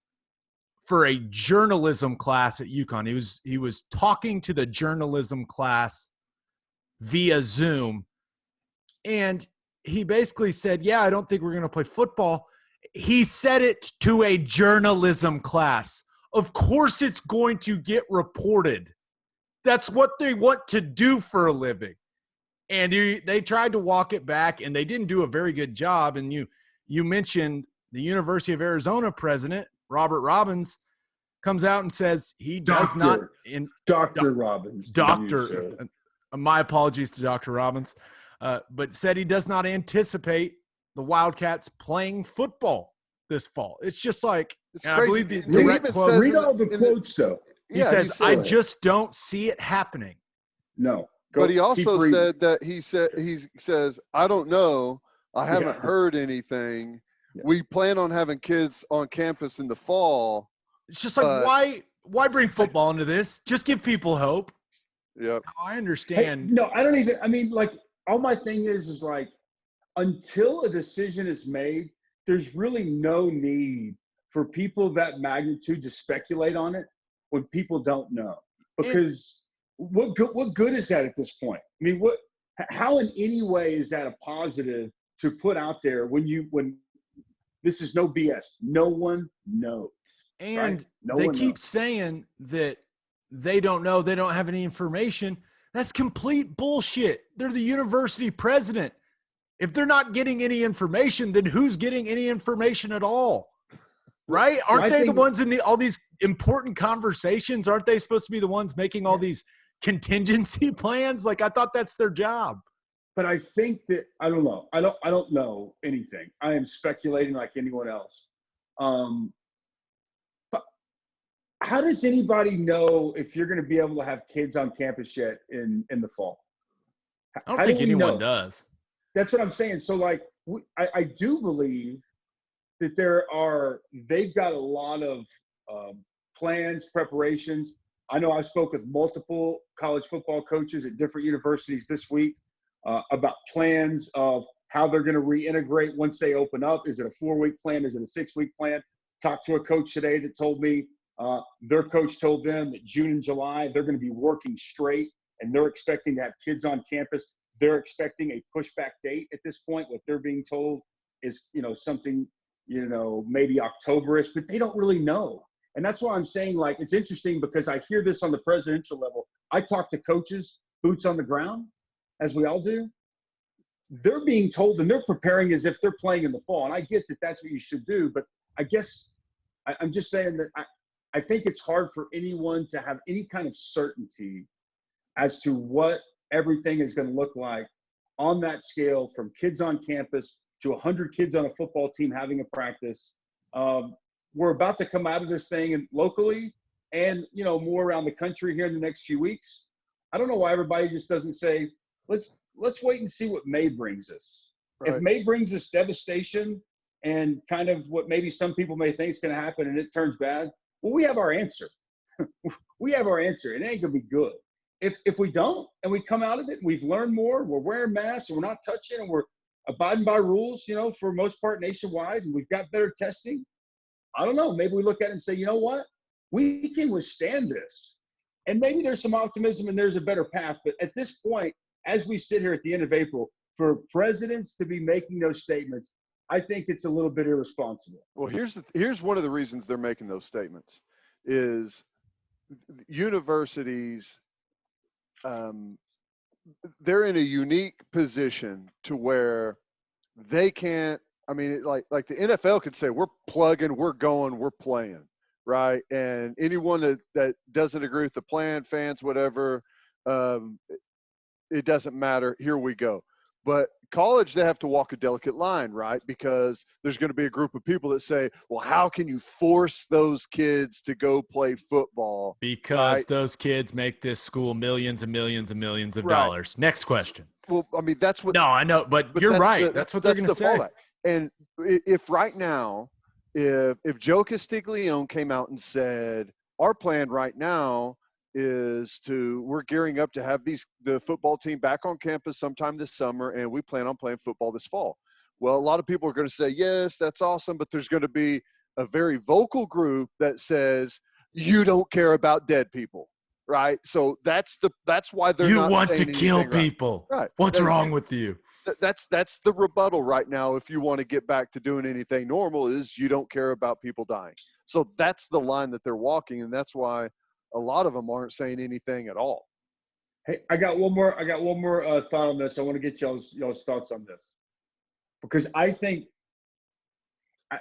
[SPEAKER 1] for a journalism class at UConn. He was talking to the journalism class via Zoom, and he basically said, "Yeah, I don't think we're going to play football." He said it to a journalism class. Of course it's going to get reported. That's what they want to do for a living. And they tried to walk it back, and they didn't do a very good job. And you mentioned the University of Arizona president, Robert Robbins, comes out and says he does not –
[SPEAKER 3] Dr. Robbins.
[SPEAKER 1] My apologies to Dr. Robbins. But said he does not anticipate the Wildcats playing football this fall. It's just like,
[SPEAKER 2] it's
[SPEAKER 1] I believe the
[SPEAKER 2] direct quote.
[SPEAKER 3] Read all the quotes, though.
[SPEAKER 1] He says, I just don't see it happening.
[SPEAKER 3] No.
[SPEAKER 2] But he also said that he says, I don't know. I haven't heard anything. Yeah. We plan on having kids on campus in the fall.
[SPEAKER 1] It's just like, why bring football into this? Just give people hope.
[SPEAKER 2] Yep.
[SPEAKER 1] I understand.
[SPEAKER 3] Hey, no, I don't even – I mean, like, all my thing is like, until a decision is made, there's really no need for people of that magnitude to speculate on it when people don't know. Because what good is that at this point? I mean, how in any way is that a positive to put out there when this is no BS? No one knows.
[SPEAKER 1] And they keep saying that they don't know, they don't have any information. That's complete bullshit. They're the university president. If they're not getting any information, then who's getting any information at all? Right? Aren't they the ones in all these important conversations? Aren't they supposed to be the ones making all these contingency plans? Like, I thought that's their job.
[SPEAKER 3] but I think that I don't know. I don't know anything. I am speculating like anyone else. But how does anybody know if you're going to be able to have kids on campus yet in the fall?
[SPEAKER 1] I don't think anyone does.
[SPEAKER 3] That's what I'm saying. So, like, I do believe that they've got a lot of plans, preparations. I know I spoke with multiple college football coaches at different universities this week about plans of how they're going to reintegrate once they open up. Is it a 4-week plan? Is it a 6-week plan? Talked to a coach today that told me their coach told them that June and July, they're going to be working straight, and they're expecting to have kids on campus. They're expecting a pushback date at this point. What they're being told is, something, maybe October-ish, but they don't really know. And that's why I'm saying, like, it's interesting because I hear this on the presidential level. I talk to coaches, boots on the ground, as we all do. They're being told, and they're preparing as if they're playing in the fall. And I get that that's what you should do, but I guess I'm just saying that I think it's hard for anyone to have any kind of certainty as to what everything is going to look like on that scale, from kids on campus to 100 kids on a football team having a practice. We're about to come out of this thing locally and, more around the country here in the next few weeks. I don't know why everybody just doesn't say, let's wait and see what May brings us. Right. If May brings us devastation and kind of what maybe some people may think is going to happen and it turns bad, well, we have our answer. We have our answer, and it ain't going to be good. If we don't, and we come out of it, and we've learned more, we're wearing masks, and we're not touching, and we're abiding by rules, for most part nationwide, and we've got better testing, I don't know. Maybe we look at it and say, you know what? We can withstand this. And maybe there's some optimism and there's a better path. But at this point, as we sit here at the end of April, for presidents to be making those statements, I think it's a little bit irresponsible.
[SPEAKER 2] Well, here's one of the reasons they're making those statements is universities, they're in a unique position to where they can't, like the NFL could say, we're plugging, we're going, we're playing, right? And anyone that doesn't agree with the plan, fans, whatever, it doesn't matter. Here we go. But college, they have to walk a delicate line, right? Because there's going to be a group of people that say, well, how can you force those kids to go play football?
[SPEAKER 1] Because those kids make this school millions and millions and millions of dollars. Next question.
[SPEAKER 2] Well, that's what.
[SPEAKER 1] No, I know, but you're right. That's what they're going to say.
[SPEAKER 2] Fallback. And if right now, if Joe Castiglione came out and said, our plan right now is we're gearing up to have the football team back on campus sometime this summer, and we plan on playing football this fall. Well, a lot of people are going to say, yes, that's awesome, but there's going to be a very vocal group that says, you don't care about dead people, right? So that's why they're not saying anything. You want to kill
[SPEAKER 1] people. Right. What's wrong with you?
[SPEAKER 2] That's the rebuttal right now. If you want to get back to doing anything normal, is you don't care about people dying. So that's the line that they're walking, and that's why a lot of them aren't saying anything at all.
[SPEAKER 3] Hey, I got one more thought on this. I want to get y'all's thoughts on this, because I think,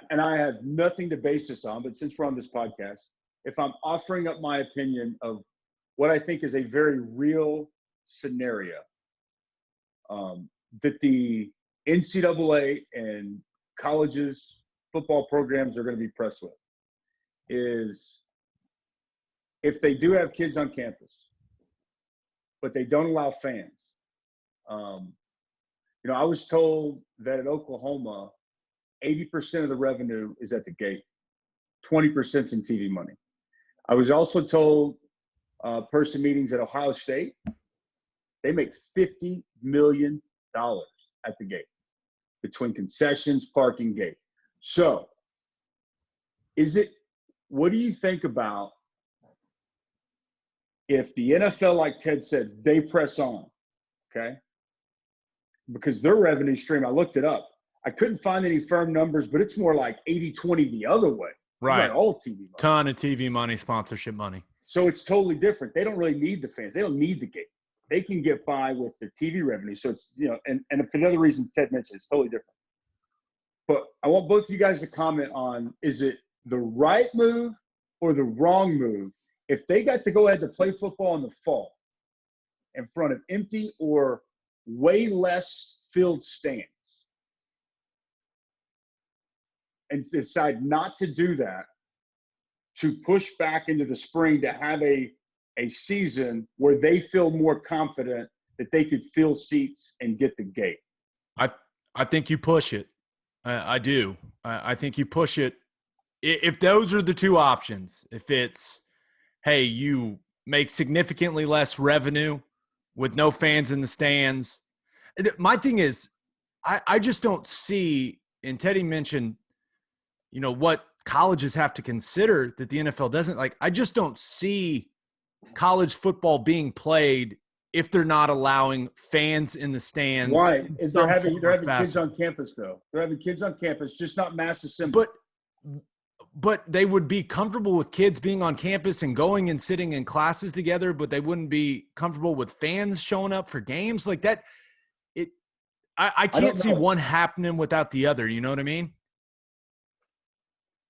[SPEAKER 3] and I have nothing to base this on, but since we're on this podcast, if I'm offering up my opinion of what I think is a very real scenario, that the NCAA and colleges football programs are going to be pressed with, is if they do have kids on campus, but they don't allow fans. I was told that at Oklahoma, 80% of the revenue is at the gate, 20% is in TV money. I was also told person meetings at Ohio State, they make $50 million at the gate between concessions, parking, gate. So what do you think about if the NFL, like Ted said, they press on, okay? Because their revenue stream, I looked it up. I couldn't find any firm numbers, but it's more like 80-20 the other way.
[SPEAKER 1] Right.
[SPEAKER 3] It's like all TV money.
[SPEAKER 1] Ton of TV money, sponsorship money.
[SPEAKER 3] So it's totally different. They don't really need the fans. They don't need the gate. They can get by with their TV revenue. So it's, and for the other reasons Ted mentioned, it's totally different. But I want both of you guys to comment on, is it the right move or the wrong move if they got to go ahead to play football in the fall in front of empty or way less field stands and decide not to do that, to push back into the spring to have a season where they feel more confident that they could fill seats and get the gate?
[SPEAKER 1] I think you push it. I do. I think you push it. If those are the two options, if it's, hey, you make significantly less revenue with no fans in the stands. My thing is, I just don't see, and Teddy mentioned, what colleges have to consider that the NFL doesn't. Like, I just don't see college football being played if they're not allowing fans in the stands.
[SPEAKER 3] Why? They're having kids on campus, though. They're having kids on campus, just not mass assembly.
[SPEAKER 1] But they would be comfortable with kids being on campus and going and sitting in classes together, but they wouldn't be comfortable with fans showing up for games like that. I can't see one happening without the other. You know what I mean?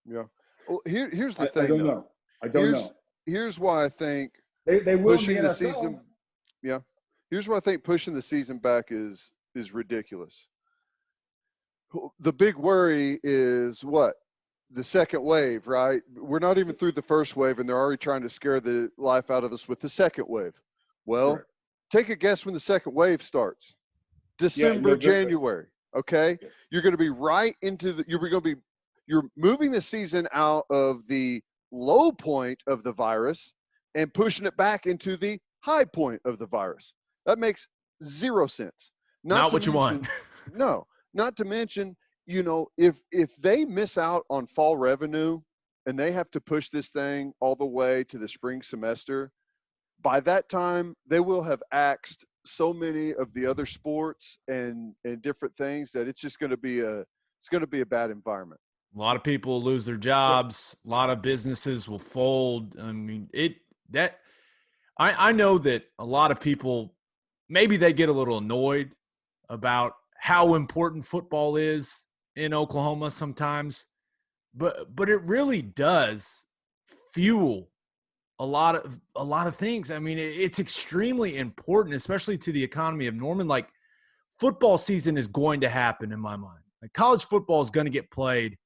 [SPEAKER 2] Yeah. Well, here's the thing.
[SPEAKER 3] I don't know.
[SPEAKER 2] Here's why I think
[SPEAKER 3] they will
[SPEAKER 2] pushing the season. Yeah. Here's why I think pushing the season back is ridiculous. The big worry is what? The second wave, right? We're not even through the first wave, and they're already trying to scare the life out of us with the second wave. Well, right. Take a guess when the second wave starts. December, January. Okay, yeah. You're going to be right into you're moving the season out of the low point of the virus and pushing it back into the high point of the virus. That makes zero sense.
[SPEAKER 1] Not what you want.
[SPEAKER 2] No, not to mention, if they miss out on fall revenue and they have to push this thing all the way to the spring semester, by that time they will have axed so many of the other sports and different things that it's just going to be a bad environment.
[SPEAKER 1] A lot of people will lose their jobs. A lot of businesses will fold. I mean, I know that a lot of people, maybe they get a little annoyed about how important football is in Oklahoma sometimes, but it really does fuel a lot of things. I mean, it's extremely important, especially to the economy of Norman. Like, football season is going to happen in my mind. Like, college football is going to get played.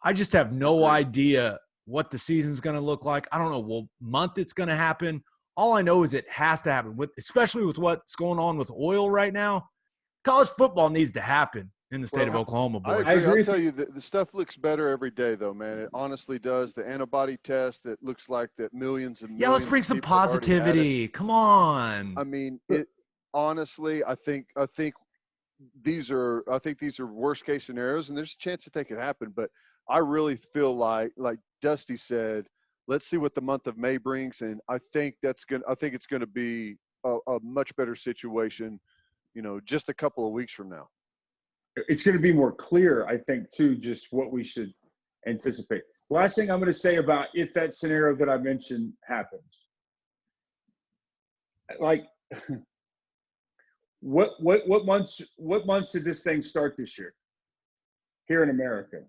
[SPEAKER 1] I just have no idea what the season's going to look like. I don't know what month it's going to happen. All I know is it has to happen, especially with what's going on with oil right now. College football needs to happen in the state of Oklahoma, boys.
[SPEAKER 2] I agree. I'll tell you, the stuff looks better every day, though, man. It honestly does. The antibody test, it looks like that millions and millions.
[SPEAKER 1] Yeah, let's bring some positivity. Come on.
[SPEAKER 2] I mean, honestly, I think these are worst case scenarios, and there's a chance that they could happen. But I really feel like Dusty said, let's see what the month of May brings, and I think it's going to be a much better situation, just a couple of weeks from now.
[SPEAKER 3] It's going to be more clear, I think, too, just what we should anticipate. Last thing I'm going to say about if that scenario that I mentioned happens, like, what months did this thing start this year here in America?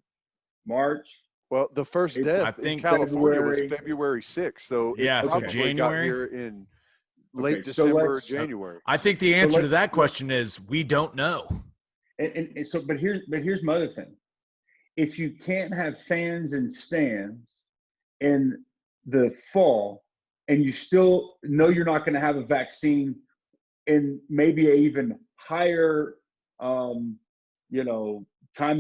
[SPEAKER 3] March.
[SPEAKER 2] Well, the first death in California was February 6th. So
[SPEAKER 1] so January
[SPEAKER 2] got here in late December, January.
[SPEAKER 1] I think the answer to that question is we don't know.
[SPEAKER 3] And so, but here's my other thing. If you can't have fans and stands in the fall, and you still know you're not going to have a vaccine in maybe a even higher, time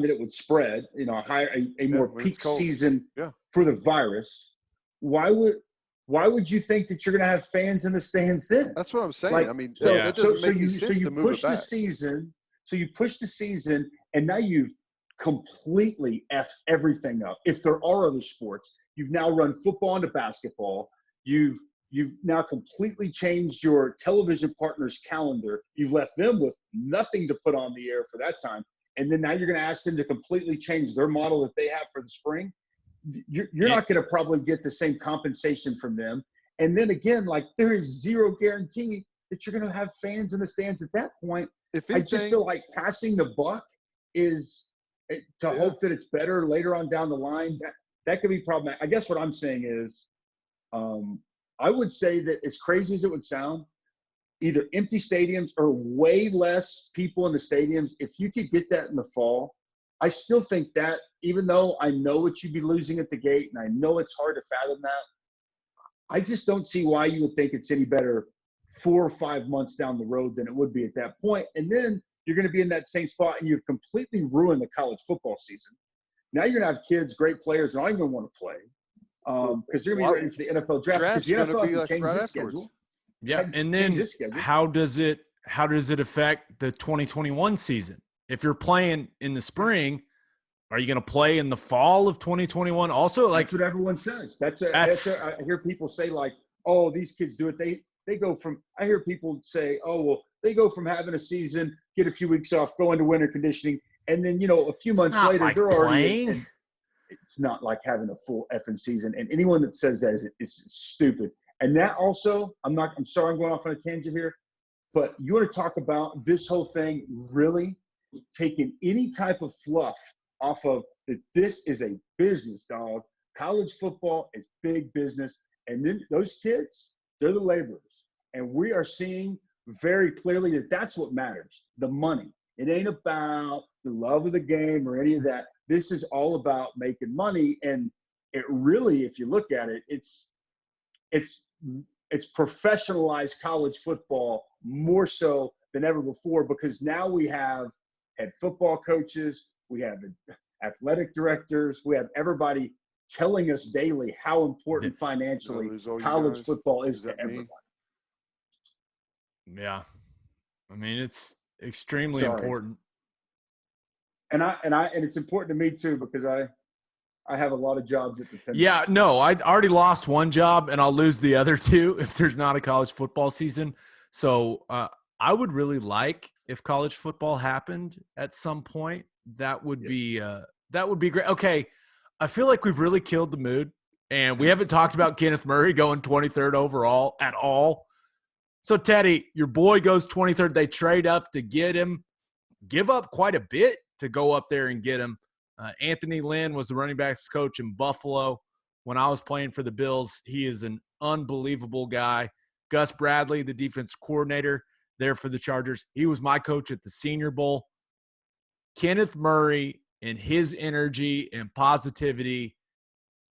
[SPEAKER 3] that it would spread, a more peak season for the virus, why would you think that you're going to have fans in the stands then?
[SPEAKER 2] That's what I'm saying. I mean, that doesn't make any sense to move it back.
[SPEAKER 3] So you push the season, and now you've completely effed everything up. If there are other sports, you've now run football into basketball. You've now completely changed your television partner's calendar. You've left them with nothing to put on the air for that time. And then now you're going to ask them to completely change their model that they have for the spring. You're not going to probably get the same compensation from them. And then again, there is zero guarantee that you're going to have fans in the stands at that point. I just feel like passing the buck is to hope that it's better later on down the line. That could be problematic. I guess what I'm saying is I would say that, as crazy as it would sound, either empty stadiums or way less people in the stadiums. If you could get that in the fall, I still think that, even though I know what you'd be losing at the gate, and I know it's hard to fathom that, I just don't see why you would think it's any better 4 or 5 months down the road than it would be at that point. And then you're going to be in that same spot, and you've completely ruined the college football season. Now you're going to have kids, great players, that aren't even want to play because they're going to be ready for the NFL draft. Because the NFL has to change this schedule.
[SPEAKER 1] Yeah, and then how does it affect the 2021 season? If you're playing in the spring, are you going to play in the fall of 2021? Also, like,
[SPEAKER 3] that's what everyone says. I hear people say, like, oh, these kids do it. They go from – I hear people say, oh, well, they go from having a season, get a few weeks off, go into winter conditioning, and then, a few months later,
[SPEAKER 1] like
[SPEAKER 3] they're already
[SPEAKER 1] playing.
[SPEAKER 3] It's not like having a full effing season. And anyone that says that is stupid. And that also, I'm sorry I'm going off on a tangent here, but you want to talk about this whole thing really taking any type of fluff off of that. This is a business, dog. College football is big business. And then those kids, they're the laborers. And we are seeing very clearly that that's what matters, the money. It ain't about the love of the game or any of that. This is all about making money. And it really, if you look at it, it's professionalized college football more so than ever before, because now we have head football coaches, we have athletic directors, we have everybody telling us daily how important financially college football is to everybody.
[SPEAKER 1] Yeah. I mean, it's extremely important.
[SPEAKER 3] And it's important to me too, because I have a lot of jobs at the Penn.
[SPEAKER 1] Yeah, no, I already lost one job and I'll lose the other two if there's not a college football season. So I would really like if college football happened at some point. That would be great. Okay, I feel like we've really killed the mood, and we haven't talked about Kenneth Murray going 23rd overall at all. So, Teddy, your boy goes 23rd. They trade up to get him, give up quite a bit to go up there and get him. Anthony Lynn was the running backs coach in Buffalo when I was playing for the Bills. He is an unbelievable guy. Gus Bradley, the defense coordinator there for the Chargers, he was my coach at the Senior Bowl. Kenneth Murray and his energy and positivity,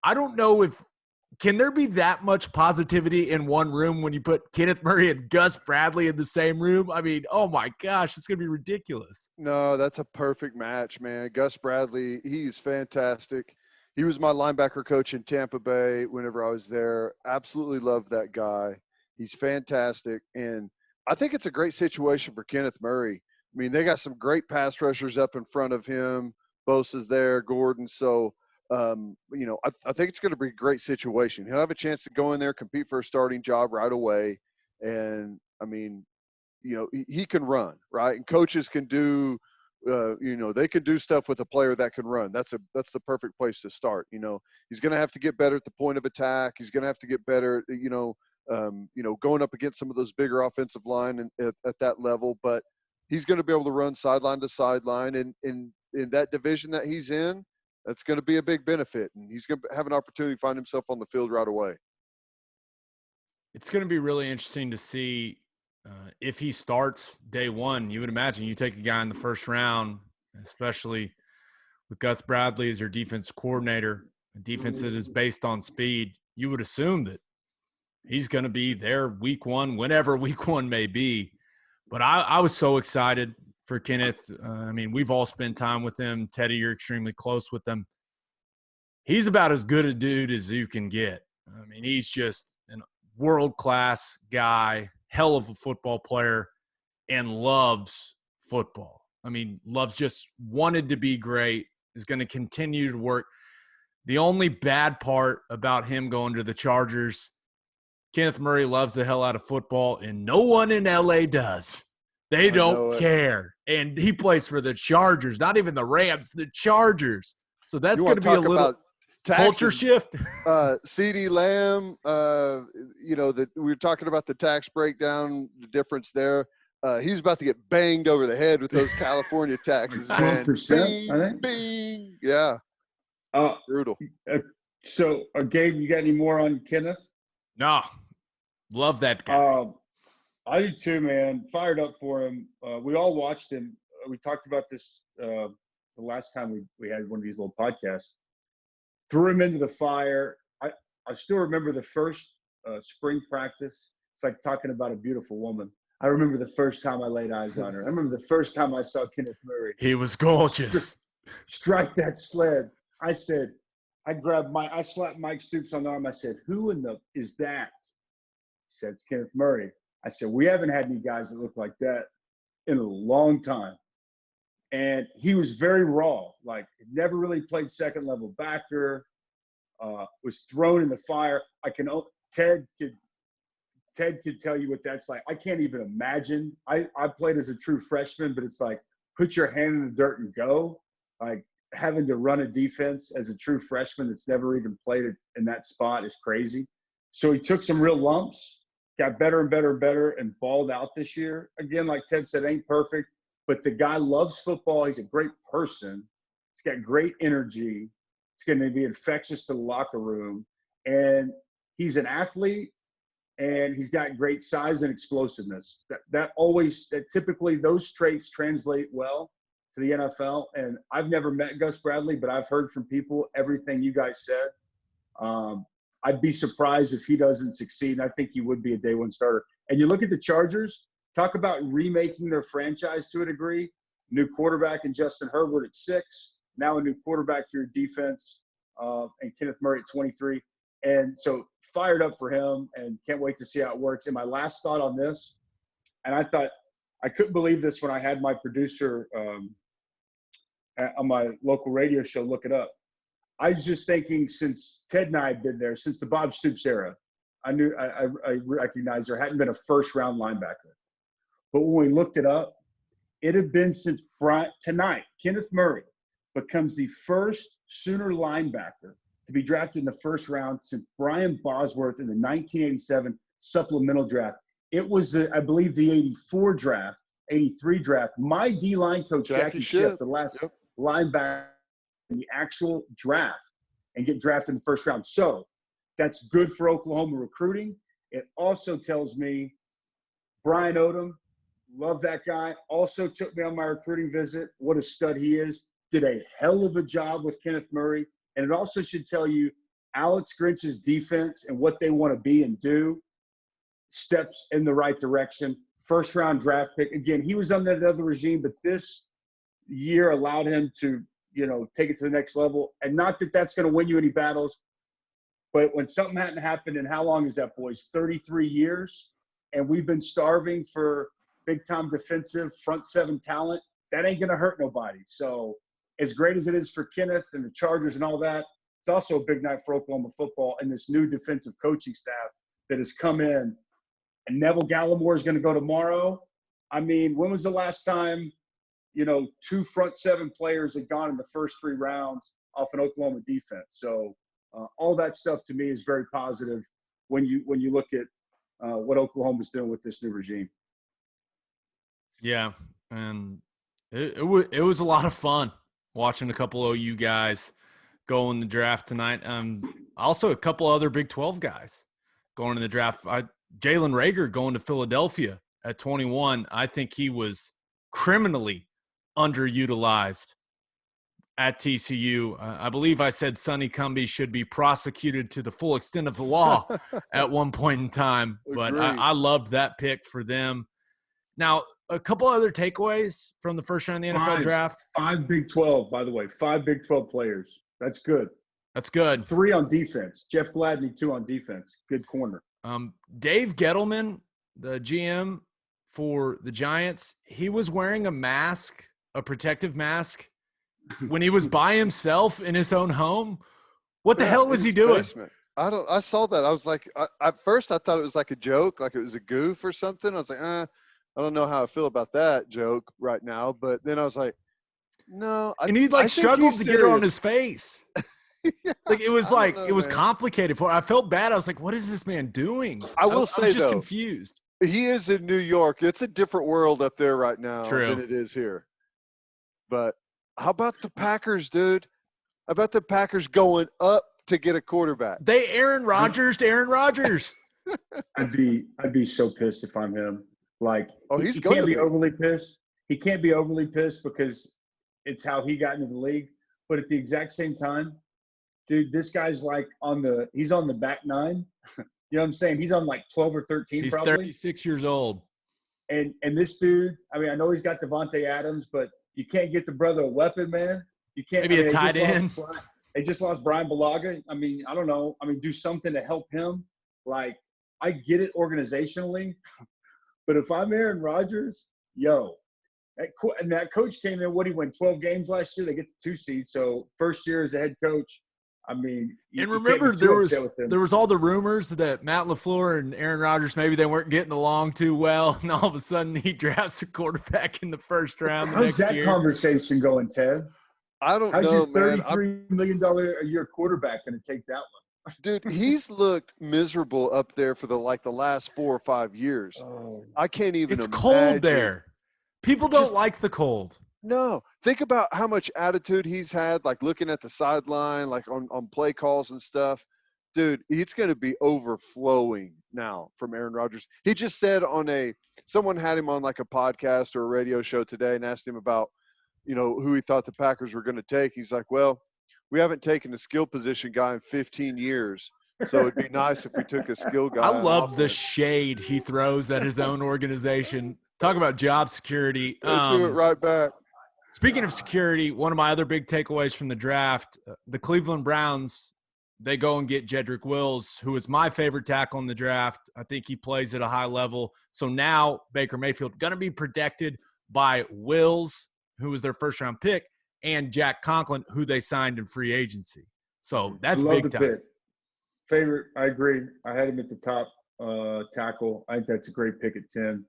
[SPEAKER 1] I don't know if – can there be that much positivity in one room when you put Kenneth Murray and Gus Bradley in the same room? I mean, oh my gosh, it's going to be ridiculous.
[SPEAKER 2] No, that's a perfect match, man. Gus Bradley, he's fantastic. He was my linebacker coach in Tampa Bay whenever I was there. Absolutely loved that guy. He's fantastic. And I think it's a great situation for Kenneth Murray. I mean, they got some great pass rushers up in front of him. Bosa's there, Gordon. So, I think it's going to be a great situation. He'll have a chance to go in there, compete for a starting job right away. And, I mean, he can run, right? And coaches can do, they can do stuff with a player that can run. That's the perfect place to start. He's going to have to get better at the point of attack. He's going to have to get better, going up against some of those bigger offensive line at that level. But he's going to be able to run sideline to sideline. And in that division that he's in, that's going to be a big benefit. And he's going to have an opportunity to find himself on the field right away.
[SPEAKER 1] It's going to be really interesting to see if he starts day one. You would imagine you take a guy in the first round, especially with Gus Bradley as your defense coordinator, a defense that is based on speed. You would assume that he's going to be there week one, whenever week one may be. But I was so excited for Kenneth. I mean, we've all spent time with him. Teddy, you're extremely close with him. He's about as good a dude as you can get. I mean, he's just a world-class guy, hell of a football player, and loves football. I mean, just wanted to be great, is going to continue to work. The only bad part about him going to the Chargers, Kenneth Murray loves the hell out of football, and no one in L.A. does. They don't care. And he plays for the Chargers, not even the Rams, the Chargers. So that's going to be a little culture shift.
[SPEAKER 2] CeeDee Lamb, that we were talking about the tax breakdown, the difference there. He's about to get banged over the head with those California taxes, man.
[SPEAKER 3] 12%, I think.
[SPEAKER 2] Bing. Yeah. Brutal.
[SPEAKER 3] So, Gabe, you got any more on Kenneth?
[SPEAKER 1] No. Love that guy.
[SPEAKER 3] I do too, man. Fired up for him. We all watched him. We talked about this the last time we had one of these little podcasts. Threw him into the fire. I still remember the first spring practice. It's like talking about a beautiful woman. I remember the first time I laid eyes on her. I remember the first time I saw Kenneth Murray.
[SPEAKER 1] He was gorgeous.
[SPEAKER 3] Strike that sled. I said, I slapped Mike Stoops on the arm. I said, who in the is that? He said, it's Kenneth Murray. I said, we haven't had any guys that look like that in a long time. And he was very raw, like never really played second level backer, was thrown in the fire. Ted could tell you what that's like. I can't even imagine. I played as a true freshman, but it's like put your hand in the dirt and go. Like having to run a defense as a true freshman that's never even played it in that spot is crazy. So he took some real lumps, got better and better and better, and balled out this year. Again, like Ted said, ain't perfect, but the guy loves football. He's a great person. He's got great energy. It's going to be infectious to the locker room. And he's an athlete, and he's got great size and explosiveness. That typically those traits translate well to the NFL. And I've never met Gus Bradley, but I've heard from people everything you guys said. I'd be surprised if he doesn't succeed. I think he would be a day one starter. And you look at the Chargers, talk about remaking their franchise to a degree. New quarterback in Justin Herbert at 6. Now a new quarterback here defense, and Kenneth Murray at 23. And so fired up for him and can't wait to see how it works. And my last thought on this, and I thought I couldn't believe this when I had my producer on my local radio show look it up. I was just thinking, since Ted and I had been there, since the Bob Stoops era, I recognized there hadn't been a first-round linebacker. But when we looked it up, it had been since tonight, Kenneth Murray becomes the first Sooner linebacker to be drafted in the first round since Brian Bosworth in the 1987 supplemental draft. It was, I believe, the 83 draft. My D-line coach, Jackie Schiff, the last linebacker in the actual draft, and get drafted in the first round. So that's good for Oklahoma recruiting. It also tells me Brian Odom, love that guy, also took me on my recruiting visit. What a stud he is. Did a hell of a job with Kenneth Murray. And it also should tell you Alex Grinch's defense and what they want to be and do steps in the right direction. First-round draft pick. Again, he was under the other regime, but this year allowed him to, take it to the next level. And not that that's going to win you any battles, but when something hadn't happened, and how long is that, boys? 33 years, and we've been starving for big-time defensive front seven talent. That ain't going to hurt nobody. So as great as it is for Kenneth and the Chargers and all that, it's also a big night for Oklahoma football and this new defensive coaching staff that has come in. And Neville Gallimore is going to go tomorrow. I mean, when was the last time, 2 front seven players had gone in the first 3 rounds off an Oklahoma defense? So all that stuff to me is very positive when you look at what Oklahoma's doing with this new regime.
[SPEAKER 1] Yeah, and it was a lot of fun watching a couple OU guys go in the draft tonight. Also a couple other Big 12 guys going in the draft. Jalen Reagor going to Philadelphia at 21. I think he was criminally underutilized at TCU. I believe I said Sonny Cumbie should be prosecuted to the full extent of the law at one point in time. But I loved that pick for them. Now, a couple other takeaways from the first round of the NFL draft.
[SPEAKER 3] 5 Big 12, by the way. 5 Big 12 players. That's good.
[SPEAKER 1] That's good.
[SPEAKER 3] 3 on defense. Jeff Gladney, 2 on defense. Good corner.
[SPEAKER 1] Dave Gettleman, the GM for the Giants, he was wearing a mask, a protective mask, when he was by himself in his own home. What the hell was he doing?
[SPEAKER 2] Basement. I saw that. I was like, at first I thought it was like a joke, like it was a goof or something. I was like, I don't know how I feel about that joke right now. But then I was like, no.
[SPEAKER 1] And he struggled to get it on his face. Yeah, it was complicated for him. I felt bad. I was like, what is this man doing?
[SPEAKER 2] I was just
[SPEAKER 1] confused.
[SPEAKER 2] He is in New York. It's a different world up there right now than it is here. But how about the Packers, dude? How about the Packers going up to get a quarterback?
[SPEAKER 1] Aaron Rodgers to Aaron Rodgers.
[SPEAKER 3] I'd be so pissed if I'm him. Like,
[SPEAKER 2] he's
[SPEAKER 3] he
[SPEAKER 2] going
[SPEAKER 3] can't
[SPEAKER 2] to
[SPEAKER 3] be
[SPEAKER 2] be
[SPEAKER 3] overly pissed. He can't be overly pissed because it's how he got into the league. But at the exact same time, dude, this guy's like he's on the back nine. You know what I'm saying? He's on like 12 or 13
[SPEAKER 1] He's
[SPEAKER 3] probably.
[SPEAKER 1] 36 years old.
[SPEAKER 3] And this dude, I mean, I know he's got Devontae Adams, but you can't get the brother a weapon, man. You can't.
[SPEAKER 1] Maybe a tight end.
[SPEAKER 3] They just lost Brian Bulaga. I mean, I don't know. I mean, do something to help him. Like, I get it organizationally, but if I'm Aaron Rodgers, that coach came in. What, he won 12 games last year? They get the 2 seed. So first year as a head coach. I mean,
[SPEAKER 1] and remember, there was all the rumors that Matt LaFleur and Aaron Rodgers, maybe they weren't getting along too well, and all of a sudden he drafts a quarterback in the first round.
[SPEAKER 3] How's that conversation going, Ted?
[SPEAKER 2] I don't know,
[SPEAKER 3] How's your
[SPEAKER 2] man.
[SPEAKER 3] $33 million a year quarterback going to take that one?
[SPEAKER 2] Dude, he's looked miserable up there for the last 4 or 5 years.
[SPEAKER 3] Oh.
[SPEAKER 2] I can't even
[SPEAKER 1] It's
[SPEAKER 2] imagine.
[SPEAKER 1] cold there. People don't like the cold.
[SPEAKER 2] No. Think about how much attitude he's had, like looking at the sideline, like on play calls and stuff. Dude, it's going to be overflowing now from Aaron Rodgers. He just said someone had him on like a podcast or a radio show today and asked him about, who he thought the Packers were going to take. He's like, well, we haven't taken a skill position guy in 15 years. So it'd be nice if we took a skill guy.
[SPEAKER 1] I love the shade he throws at his own organization. Talk about job security.
[SPEAKER 2] Do it right back.
[SPEAKER 1] Speaking of security, one of my other big takeaways from the draft, the Cleveland Browns, they go and get Jedrick Wills, who is my favorite tackle in the draft. I think he plays at a high level. So now Baker Mayfield going to be protected by Wills, who was their first-round pick, and Jack Conklin, who they signed in free agency. So that's big time.
[SPEAKER 3] Pick. Favorite, I agree. I had him at the top tackle. I think that's a great pick at 10.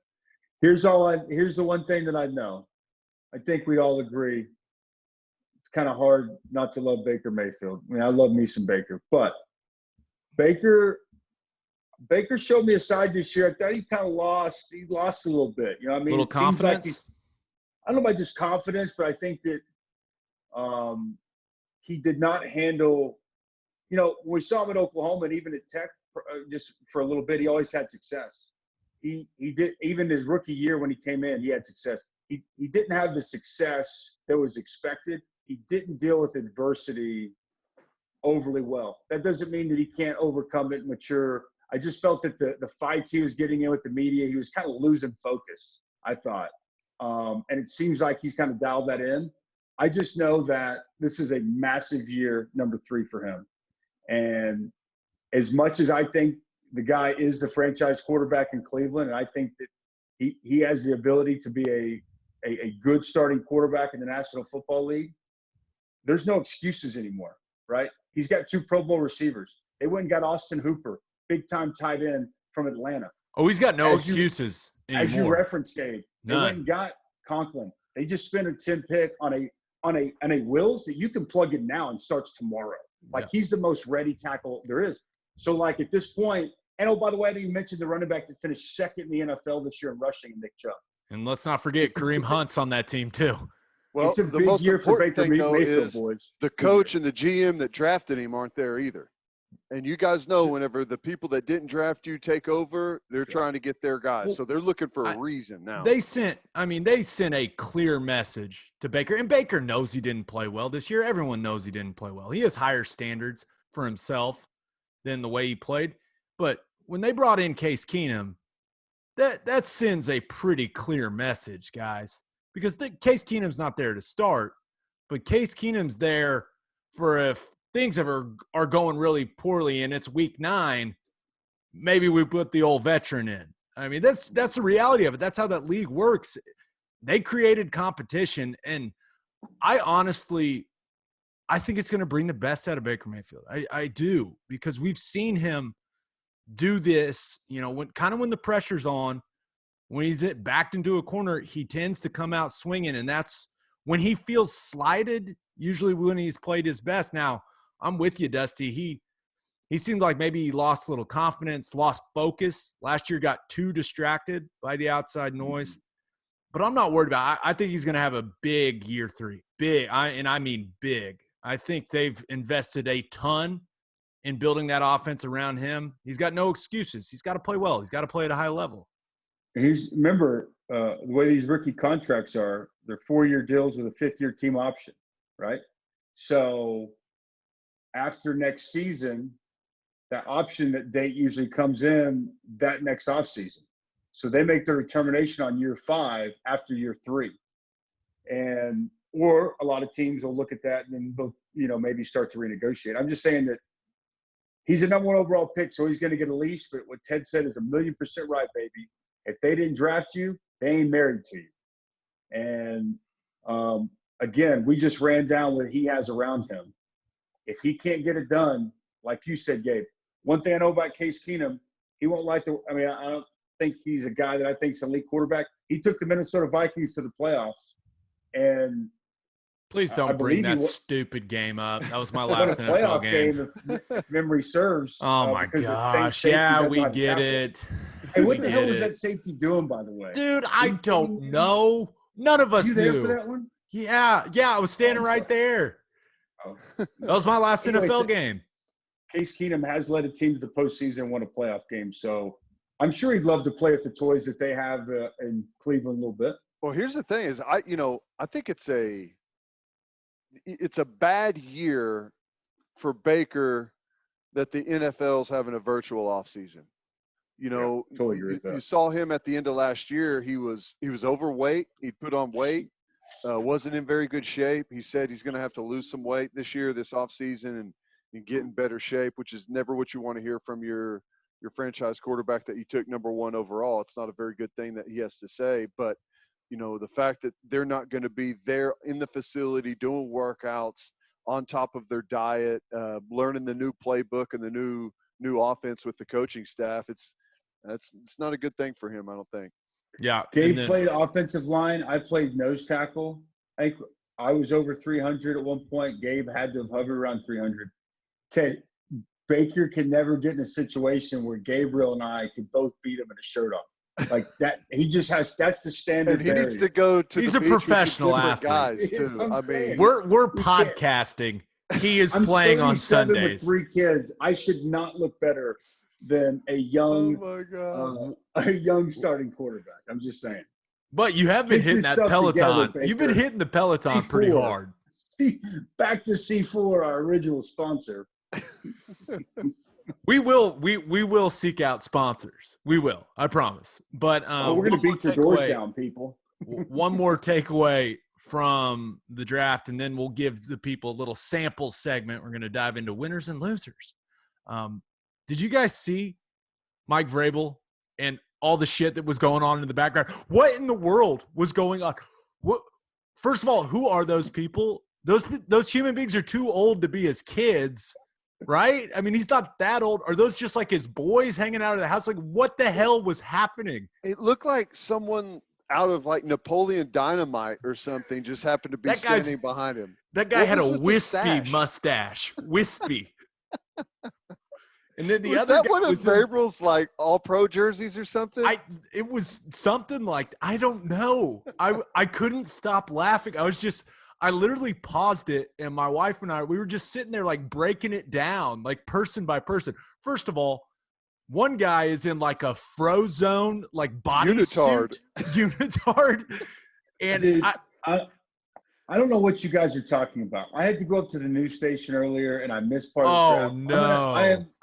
[SPEAKER 3] Here's the one thing that I know. I think we all agree it's kind of hard not to love Baker Mayfield. I mean, I love me some Baker, but Baker showed me a side this year. I thought he kind of lost. He lost a little bit. You know what I mean?
[SPEAKER 1] A little confidence?
[SPEAKER 3] I don't know about just confidence, but I think that he did not handle – when we saw him at Oklahoma and even at Tech just for a little bit, he always had success. He did – even his rookie year when he came in, he had success. He didn't have the success that was expected. He didn't deal with adversity overly well. That doesn't mean that he can't overcome it and mature. I just felt that the fights he was getting in with the media, he was kind of losing focus, I thought. And it seems like he's kind of dialed that in. I just know that this is a massive year, number 3 for him. And as much as I think the guy is the franchise quarterback in Cleveland, and I think that he has the ability to be a good starting quarterback in the National Football League, there's no excuses anymore, right? He's got 2 Pro Bowl receivers. They went and got Austin Hooper, big-time tight end from Atlanta.
[SPEAKER 1] Oh, he's got no excuses anymore.
[SPEAKER 3] As you referenced, Gabe, they
[SPEAKER 1] None.
[SPEAKER 3] went and got Conklin. They just spent a 10 pick on a Wills that you can plug in now and starts tomorrow. Like, he's the most ready tackle there is. So, like, at this point, and, oh, by the way, I didn't even mention the running back that finished second in the NFL this year in rushing, Nick Chubb.
[SPEAKER 1] And let's not forget Kareem Hunt's on that team too.
[SPEAKER 2] Well,
[SPEAKER 3] it's a
[SPEAKER 2] the
[SPEAKER 3] big
[SPEAKER 2] most
[SPEAKER 3] year for
[SPEAKER 2] important
[SPEAKER 3] Baker
[SPEAKER 2] thing, though,
[SPEAKER 3] Mayfield,
[SPEAKER 2] is
[SPEAKER 3] boys.
[SPEAKER 2] the coach and the GM that drafted him aren't there either. And you guys know whenever the people that didn't draft you take over, they're trying to get their guys. So they're looking for a reason now.
[SPEAKER 1] They sent a clear message to Baker. And Baker knows he didn't play well this year. Everyone knows he didn't play well. He has higher standards for himself than the way he played. But when they brought in Case Keenum, that sends a pretty clear message, guys. Because Case Keenum's not there to start, but Case Keenum's there for if things are going really poorly and it's week 9, maybe we put the old veteran in. I mean, that's the reality of it. That's how that league works. They created competition, and I think it's going to bring the best out of Baker Mayfield. I do, because we've seen him do this, when the pressure's on, when he's backed into a corner, he tends to come out swinging, and that's when he feels slighted, usually when he's played his best. Now, I'm with you, Dusty. He seemed like maybe he lost a little confidence, lost focus. Last year got too distracted by the outside noise. But I'm not worried about it. I think he's going to have a big year 3. Big, I mean big. I think they've invested a ton in building that offense around him. He's got no excuses. He's got to play well. He's got to play at a high level.
[SPEAKER 3] Remember the way these rookie contracts are, they're 4-year deals with a 5th-year team option, right? So after next season, that option date usually comes in that next offseason. So they make their determination on year 5 after year 3. Or a lot of teams will look at that and then they'll, maybe start to renegotiate. I'm just saying that he's a number 1 overall pick, so he's going to get a leash. But what Ted said is 1,000,000% right, baby. If they didn't draft you, they ain't married to you. And again, we just ran down what he has around him. If he can't get it done, like you said, Gabe, one thing I know about Case Keenum, he won't like the – I mean, I don't think he's a guy that I think is an elite quarterback. He took the Minnesota Vikings to the playoffs. And
[SPEAKER 1] please don't bring that stupid game up. That was my last NFL game.
[SPEAKER 3] If memory serves.
[SPEAKER 1] Oh, my gosh. Yeah, we get it.
[SPEAKER 3] Hey, what the hell was that safety doing, by the way?
[SPEAKER 1] Dude, I don't know. None of us knew.
[SPEAKER 3] You there for that one?
[SPEAKER 1] Yeah, I was standing right there.
[SPEAKER 3] Oh.
[SPEAKER 1] That was my last NFL game.
[SPEAKER 3] Case Keenum has led a team to the postseason and won a playoff game, so I'm sure he'd love to play with the toys that they have in Cleveland a little bit.
[SPEAKER 2] Well, here's the thing: is I think it's a bad year for Baker that the NFL's having a virtual offseason.
[SPEAKER 3] Totally agree with that.
[SPEAKER 2] You saw him at the end of last year. He was overweight. He put on weight. Wasn't in very good shape. He said he's going to have to lose some weight this year, this offseason, and get in better shape, which is never what you want to hear from your franchise quarterback that you took number 1 overall. It's not a very good thing that he has to say, but the fact that they're not going to be there in the facility doing workouts on top of their diet, learning the new playbook and the new offense with the coaching staff, it's not a good thing for him, I don't think.
[SPEAKER 1] Yeah.
[SPEAKER 3] Gabe played offensive line. I played nose tackle. I was over 300 at one point. Gabe had to have hovered around 300. Ted, Baker can never get in a situation where Gabriel and I could both beat him in a shirt off. Like that, he just has. That's the standard.
[SPEAKER 2] And he needs to go to.
[SPEAKER 1] He's
[SPEAKER 2] the
[SPEAKER 1] a
[SPEAKER 2] beach
[SPEAKER 1] professional
[SPEAKER 2] with different
[SPEAKER 1] athlete.
[SPEAKER 2] Guys too. I mean,
[SPEAKER 1] we're podcasting. He is playing on Sundays.
[SPEAKER 3] With 3 kids, I should not look better than a young, a young starting quarterback. I'm just saying.
[SPEAKER 1] But you have been hitting that Peloton.
[SPEAKER 3] Together,
[SPEAKER 1] You've been hitting the Peloton
[SPEAKER 3] C4.
[SPEAKER 1] pretty hard.
[SPEAKER 3] Back to C4, our original sponsor.
[SPEAKER 1] We will seek out sponsors. We will, I promise. But
[SPEAKER 3] we're going to beat your doors down, people.
[SPEAKER 1] One more takeaway from the draft, and then we'll give the people a little sample segment. We're going to dive into winners and losers. Did you guys see Mike Vrabel and all the shit that was going on in the background? What in the world was going on? What? First of all, who are those people? Those human beings are too old to be his kids. Right? I mean, he's not that old. Are those just like his boys hanging out of the house? Like, what the hell was happening?
[SPEAKER 2] It looked like someone out of like Napoleon Dynamite or something just happened to be standing behind him.
[SPEAKER 1] That guy had a wispy mustache. Wispy. And then the other guy
[SPEAKER 2] one of Vrabel's like all-pro jerseys or something?
[SPEAKER 1] It was something like, I don't know. I couldn't stop laughing. I literally paused it, and my wife and we were just sitting there like breaking it down, like person by person. First of all, one guy is in like a Frozone, like bodysuit. Unitard. And
[SPEAKER 3] dude, I don't know what you guys are talking about. I had to go up to the news station earlier, and I missed part of the draft.
[SPEAKER 1] No.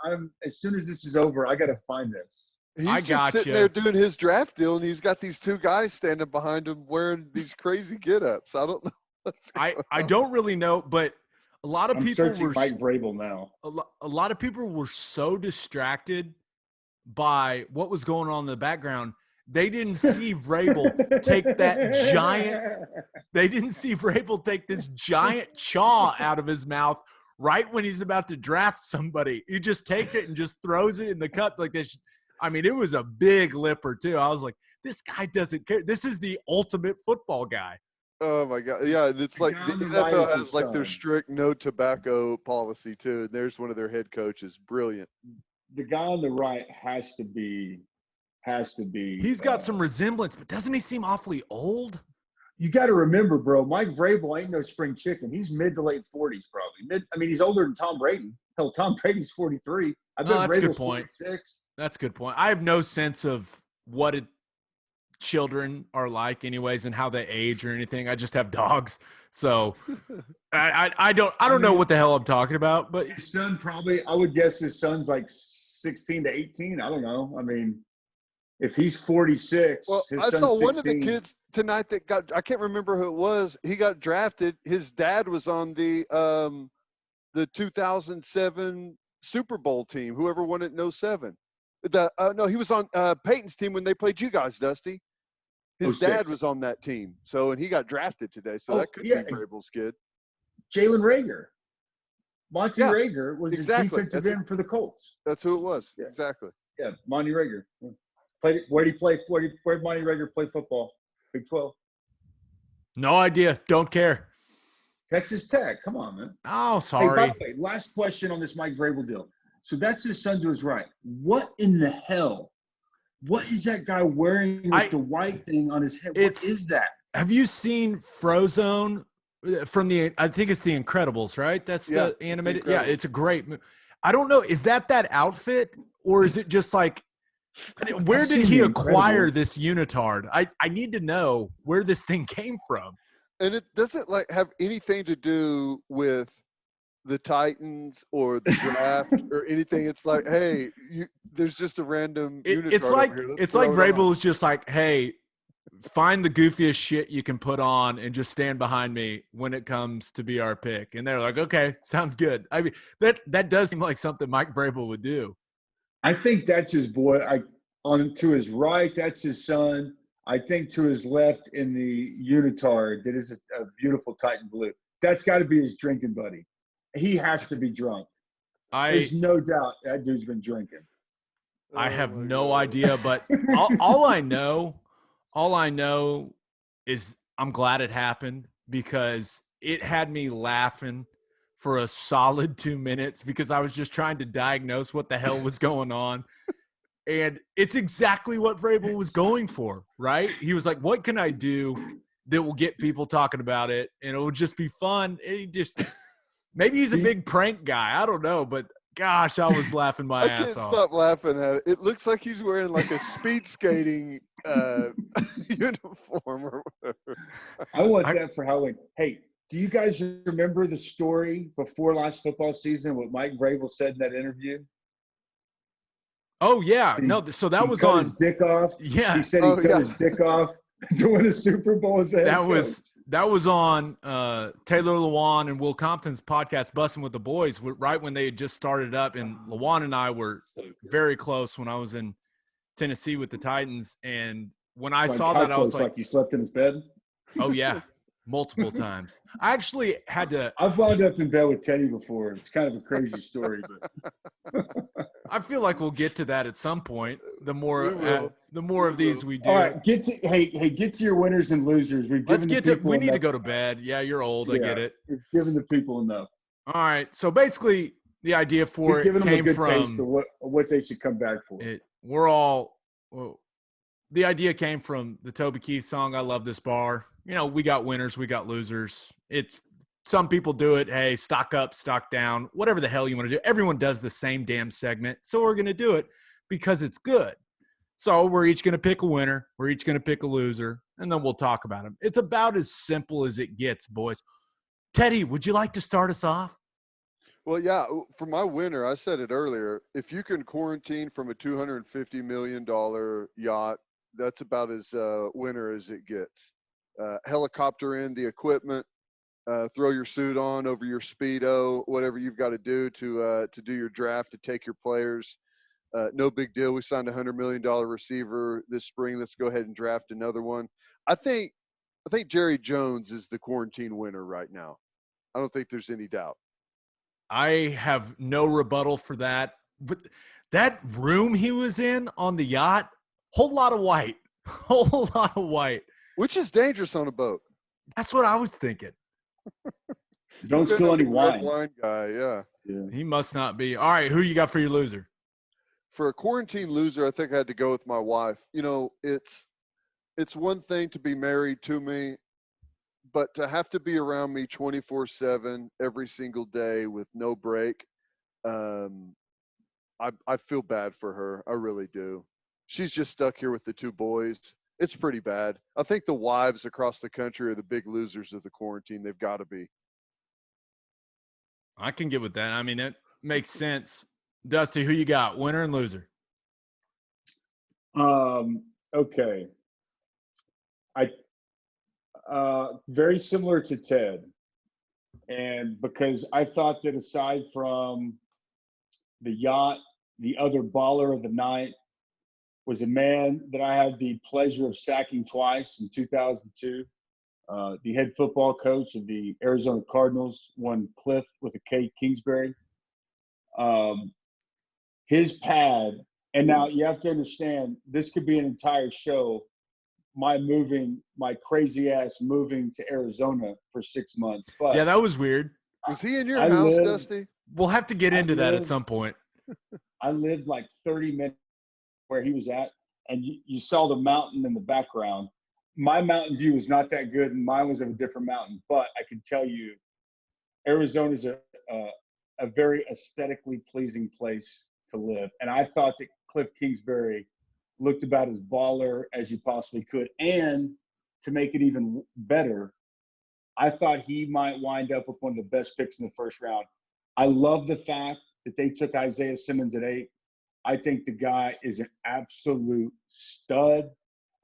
[SPEAKER 3] I'm as soon as this is over, I got to find this.
[SPEAKER 2] He's just sitting there doing his draft deal, and he's got these 2 guys standing behind him wearing these crazy get-ups. I don't know.
[SPEAKER 1] I don't really know, but a lot of people
[SPEAKER 3] were Mike Vrabel now.
[SPEAKER 1] A lot of people were so distracted by what was going on in the background. They didn't see Vrabel take that giant. They didn't see Vrabel take this giant chaw out of his mouth right when he's about to draft somebody. He just takes it and just throws it in the cup like this. I mean, it was a big lipper too. I was like, this guy doesn't care. This is the ultimate football guy.
[SPEAKER 2] Oh my God! Yeah, it's like the NFL has like their strict no tobacco policy too. And there's one of their head coaches, brilliant.
[SPEAKER 3] The guy on the right has to be.
[SPEAKER 1] He's got some resemblance, but doesn't he seem awfully old?
[SPEAKER 3] You got to remember, bro. Mike Vrabel ain't no spring chicken. He's mid to late 40s, probably. He's older than Tom Brady. Hell, Tom Brady's 43. I bet
[SPEAKER 1] that's a good
[SPEAKER 3] Vrabel's
[SPEAKER 1] point.
[SPEAKER 3] 46.
[SPEAKER 1] That's a good point. I have no sense of what children are like anyways and how they age or anything. I just have dogs. So I don't know what the hell I'm talking about, but
[SPEAKER 3] his son probably, I would guess his son's like 16 to 18. I don't know. I mean, if he's 46,
[SPEAKER 2] Well,
[SPEAKER 3] his
[SPEAKER 2] I
[SPEAKER 3] son's
[SPEAKER 2] saw
[SPEAKER 3] 16.
[SPEAKER 2] one of the kids tonight that I can't remember who it was. He got drafted. His dad was on the 2007 Super Bowl team, whoever won it in 07. No, he was on Peyton's team when they played you guys, Dusty. His
[SPEAKER 3] 06.
[SPEAKER 2] dad was on that team. So, and he got drafted today. So that could be Vrabel's kid.
[SPEAKER 3] Jalen Reagor. Monty Reagor was the defensive end for the Colts.
[SPEAKER 2] That's who it was.
[SPEAKER 3] Yeah.
[SPEAKER 2] Exactly.
[SPEAKER 3] Yeah, Monty Reagor. Where did he play? Where did Monty Reagor play football? Big 12.
[SPEAKER 1] No idea. Don't care.
[SPEAKER 3] Texas Tech. Come on, man.
[SPEAKER 1] Oh, sorry.
[SPEAKER 3] Hey, by the way, last question on this Mike Vrabel deal. So that's his son to his right. What in the hell? What is that guy wearing with the white thing on his head? What is that?
[SPEAKER 1] Have you seen Frozone from I think it's The Incredibles, right? That's the animated. Yeah, it's a great movie. I don't know. Is that outfit or is it just like, where did he acquire this unitard? I need to know where this thing came from. And
[SPEAKER 2] it doesn't like have anything to do with the Titans or the draft or anything. It's like, hey, there's just a random unitard
[SPEAKER 1] it's like
[SPEAKER 2] over here.
[SPEAKER 1] It's like Vrabel is just like, hey, find the goofiest shit you can put on and just stand behind me when it comes to be our pick. And they're like, okay, sounds good. I mean, that does seem like something Mike Vrabel would do.
[SPEAKER 3] I think that's his boy. To his right, that's his son. I think to his left in the unitard, that is a beautiful Titan blue. That's got to be his drinking buddy. He has to be drunk. There's no doubt that dude's been drinking.
[SPEAKER 1] I have no idea, but all I know is I'm glad it happened because it had me laughing for a solid 2 minutes because I was just trying to diagnose what the hell was going on. And it's exactly what Vrabel was going for, right? He was like, what can I do that will get people talking about it? And it will just be fun. And maybe he's a big prank guy. I don't know, but gosh, I was laughing my ass off. I can't
[SPEAKER 2] stop laughing at it. It looks like he's wearing like a speed skating uniform or whatever.
[SPEAKER 3] I want that for Halloween. Hey, do you guys remember the story before last football season, what Mike Vrabel said in that interview?
[SPEAKER 1] Oh, yeah. So that was on
[SPEAKER 3] his dick off.
[SPEAKER 1] Yeah.
[SPEAKER 3] He said he cut his dick off to win a Super Bowl as a head coach.
[SPEAKER 1] That was on Taylor Lewan and Will Compton's podcast, Bussin' with the Boys, right when they had just started up. And Lewan and I were very close when I was in Tennessee with the Titans. And when I saw that, I was
[SPEAKER 3] like, you slept in his bed?
[SPEAKER 1] Oh, yeah. Multiple times. I actually had to.
[SPEAKER 3] I've wound up in bed with Teddy before. It's kind of a crazy story, but
[SPEAKER 1] I feel like we'll get to that at some point. The more of these we do.
[SPEAKER 3] All right, get to your winners and losers.
[SPEAKER 1] We need to go to bed. Yeah, you're old. I get it.
[SPEAKER 3] We've given the people enough.
[SPEAKER 1] All right. So basically, the idea for it came from.
[SPEAKER 3] Given them a good taste of what they should come back for.
[SPEAKER 1] The idea came from the Toby Keith song, I Love This Bar. You know, we got winners, we got losers. Some people do it, hey, stock up, stock down, whatever the hell you want to do. Everyone does the same damn segment. So we're going to do it because it's good. So we're each going to pick a winner. We're each going to pick a loser, and then we'll talk about them. It's about as simple as it gets, boys. Teddy, would you like to start us off?
[SPEAKER 2] Well, yeah, for my winner, I said it earlier, if you can quarantine from a $250 million yacht, that's about as winner as it gets. Helicopter in the equipment, throw your suit on over your Speedo, whatever you've got to do to do your draft, to take your players. No big deal. We signed a $100 million receiver this spring. Let's go ahead and draft another one. I think Jerry Jones is the quarantine winner right now. I don't think there's any doubt.
[SPEAKER 1] I have no rebuttal for that. But that room he was in on the yacht, whole lot of white.
[SPEAKER 2] Which is dangerous on a boat.
[SPEAKER 1] That's what I was thinking.
[SPEAKER 3] Don't spill any wine.
[SPEAKER 2] Wine guy, yeah.
[SPEAKER 1] He must not be. All right, who you got for your loser?
[SPEAKER 2] For a quarantine loser, I think I had to go with my wife. You know, it's one thing to be married to me, but to have to be around me 24/7 every single day with no break, I feel bad for her. I really do. She's just stuck here with the two boys. It's pretty bad. I think the wives across the country are the big losers of the quarantine. They've got to be.
[SPEAKER 1] I can get with that. I mean, it makes sense. Dusty, who you got? Winner and loser?
[SPEAKER 3] Okay. Very similar to Ted. And because I thought that aside from the yacht, the other baller of the night was a man that I had the pleasure of sacking twice in 2002. The head football coach of the Arizona Cardinals, one Cliff with a K, Kingsbury. His pad, and now you have to understand, this could be an entire show, my crazy ass moving to Arizona for 6 months. But
[SPEAKER 1] yeah, that was weird.
[SPEAKER 2] Was he in your house, Dusty?
[SPEAKER 1] We'll have to get into that at some point.
[SPEAKER 3] I lived like 30 minutes where he was at, and you saw the mountain in the background. My mountain view was not that good, and mine was of a different mountain. But I can tell you, Arizona is a very aesthetically pleasing place to live. And I thought that Cliff Kingsbury looked about as baller as you possibly could. And to make it even better, I thought he might wind up with one of the best picks in the first round. I love the fact that they took Isaiah Simmons at 8. I think the guy is an absolute stud.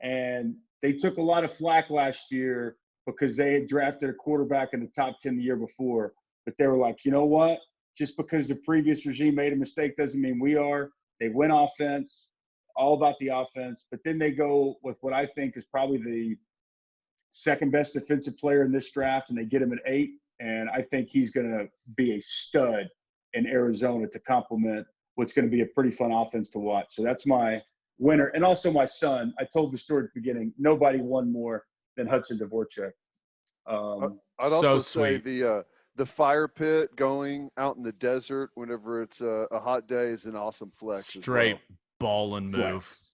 [SPEAKER 3] And they took a lot of flack last year because they had drafted a quarterback in the top 10 the year before. But they were like, you know what? Just because the previous regime made a mistake doesn't mean we are. They went offense, all about the offense. But then they go with what I think is probably the second best defensive player in this draft, and they get him at 8. And I think he's going to be a stud in Arizona to complement what's going to be a pretty fun offense to watch. So that's my winner. And also my son. I told the story at the beginning. Nobody won more than Hudson Dvoracek.
[SPEAKER 2] I'd also say the fire pit going out in the desert whenever it's a hot day is an awesome flex.
[SPEAKER 1] Straight ball and move.
[SPEAKER 3] Flex.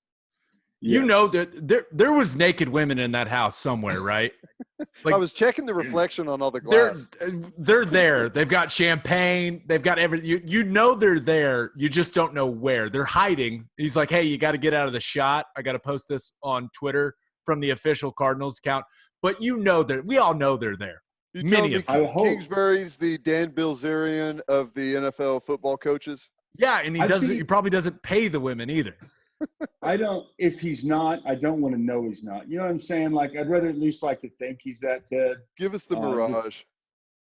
[SPEAKER 1] You
[SPEAKER 3] Yes.
[SPEAKER 1] know that there was naked women in that house somewhere, right?
[SPEAKER 2] Like, I was checking the reflection on all the glass.
[SPEAKER 1] They're there. They've got champagne. They've got everything. You know they're there. You just don't know where. They're hiding. He's like, hey, you got to get out of the shot. I got to post this on Twitter from the official Cardinals account. But you know we all know they're there.
[SPEAKER 2] You tell
[SPEAKER 1] Many
[SPEAKER 2] me
[SPEAKER 1] of them.
[SPEAKER 2] Kingsbury's the Dan Bilzerian of the NFL football coaches?
[SPEAKER 1] Yeah, and he probably doesn't pay the women either.
[SPEAKER 3] If he's not, I don't want to know he's not. You know what I'm saying? Like, I'd rather at least like to think he's that, Ted.
[SPEAKER 2] Give us the mirage.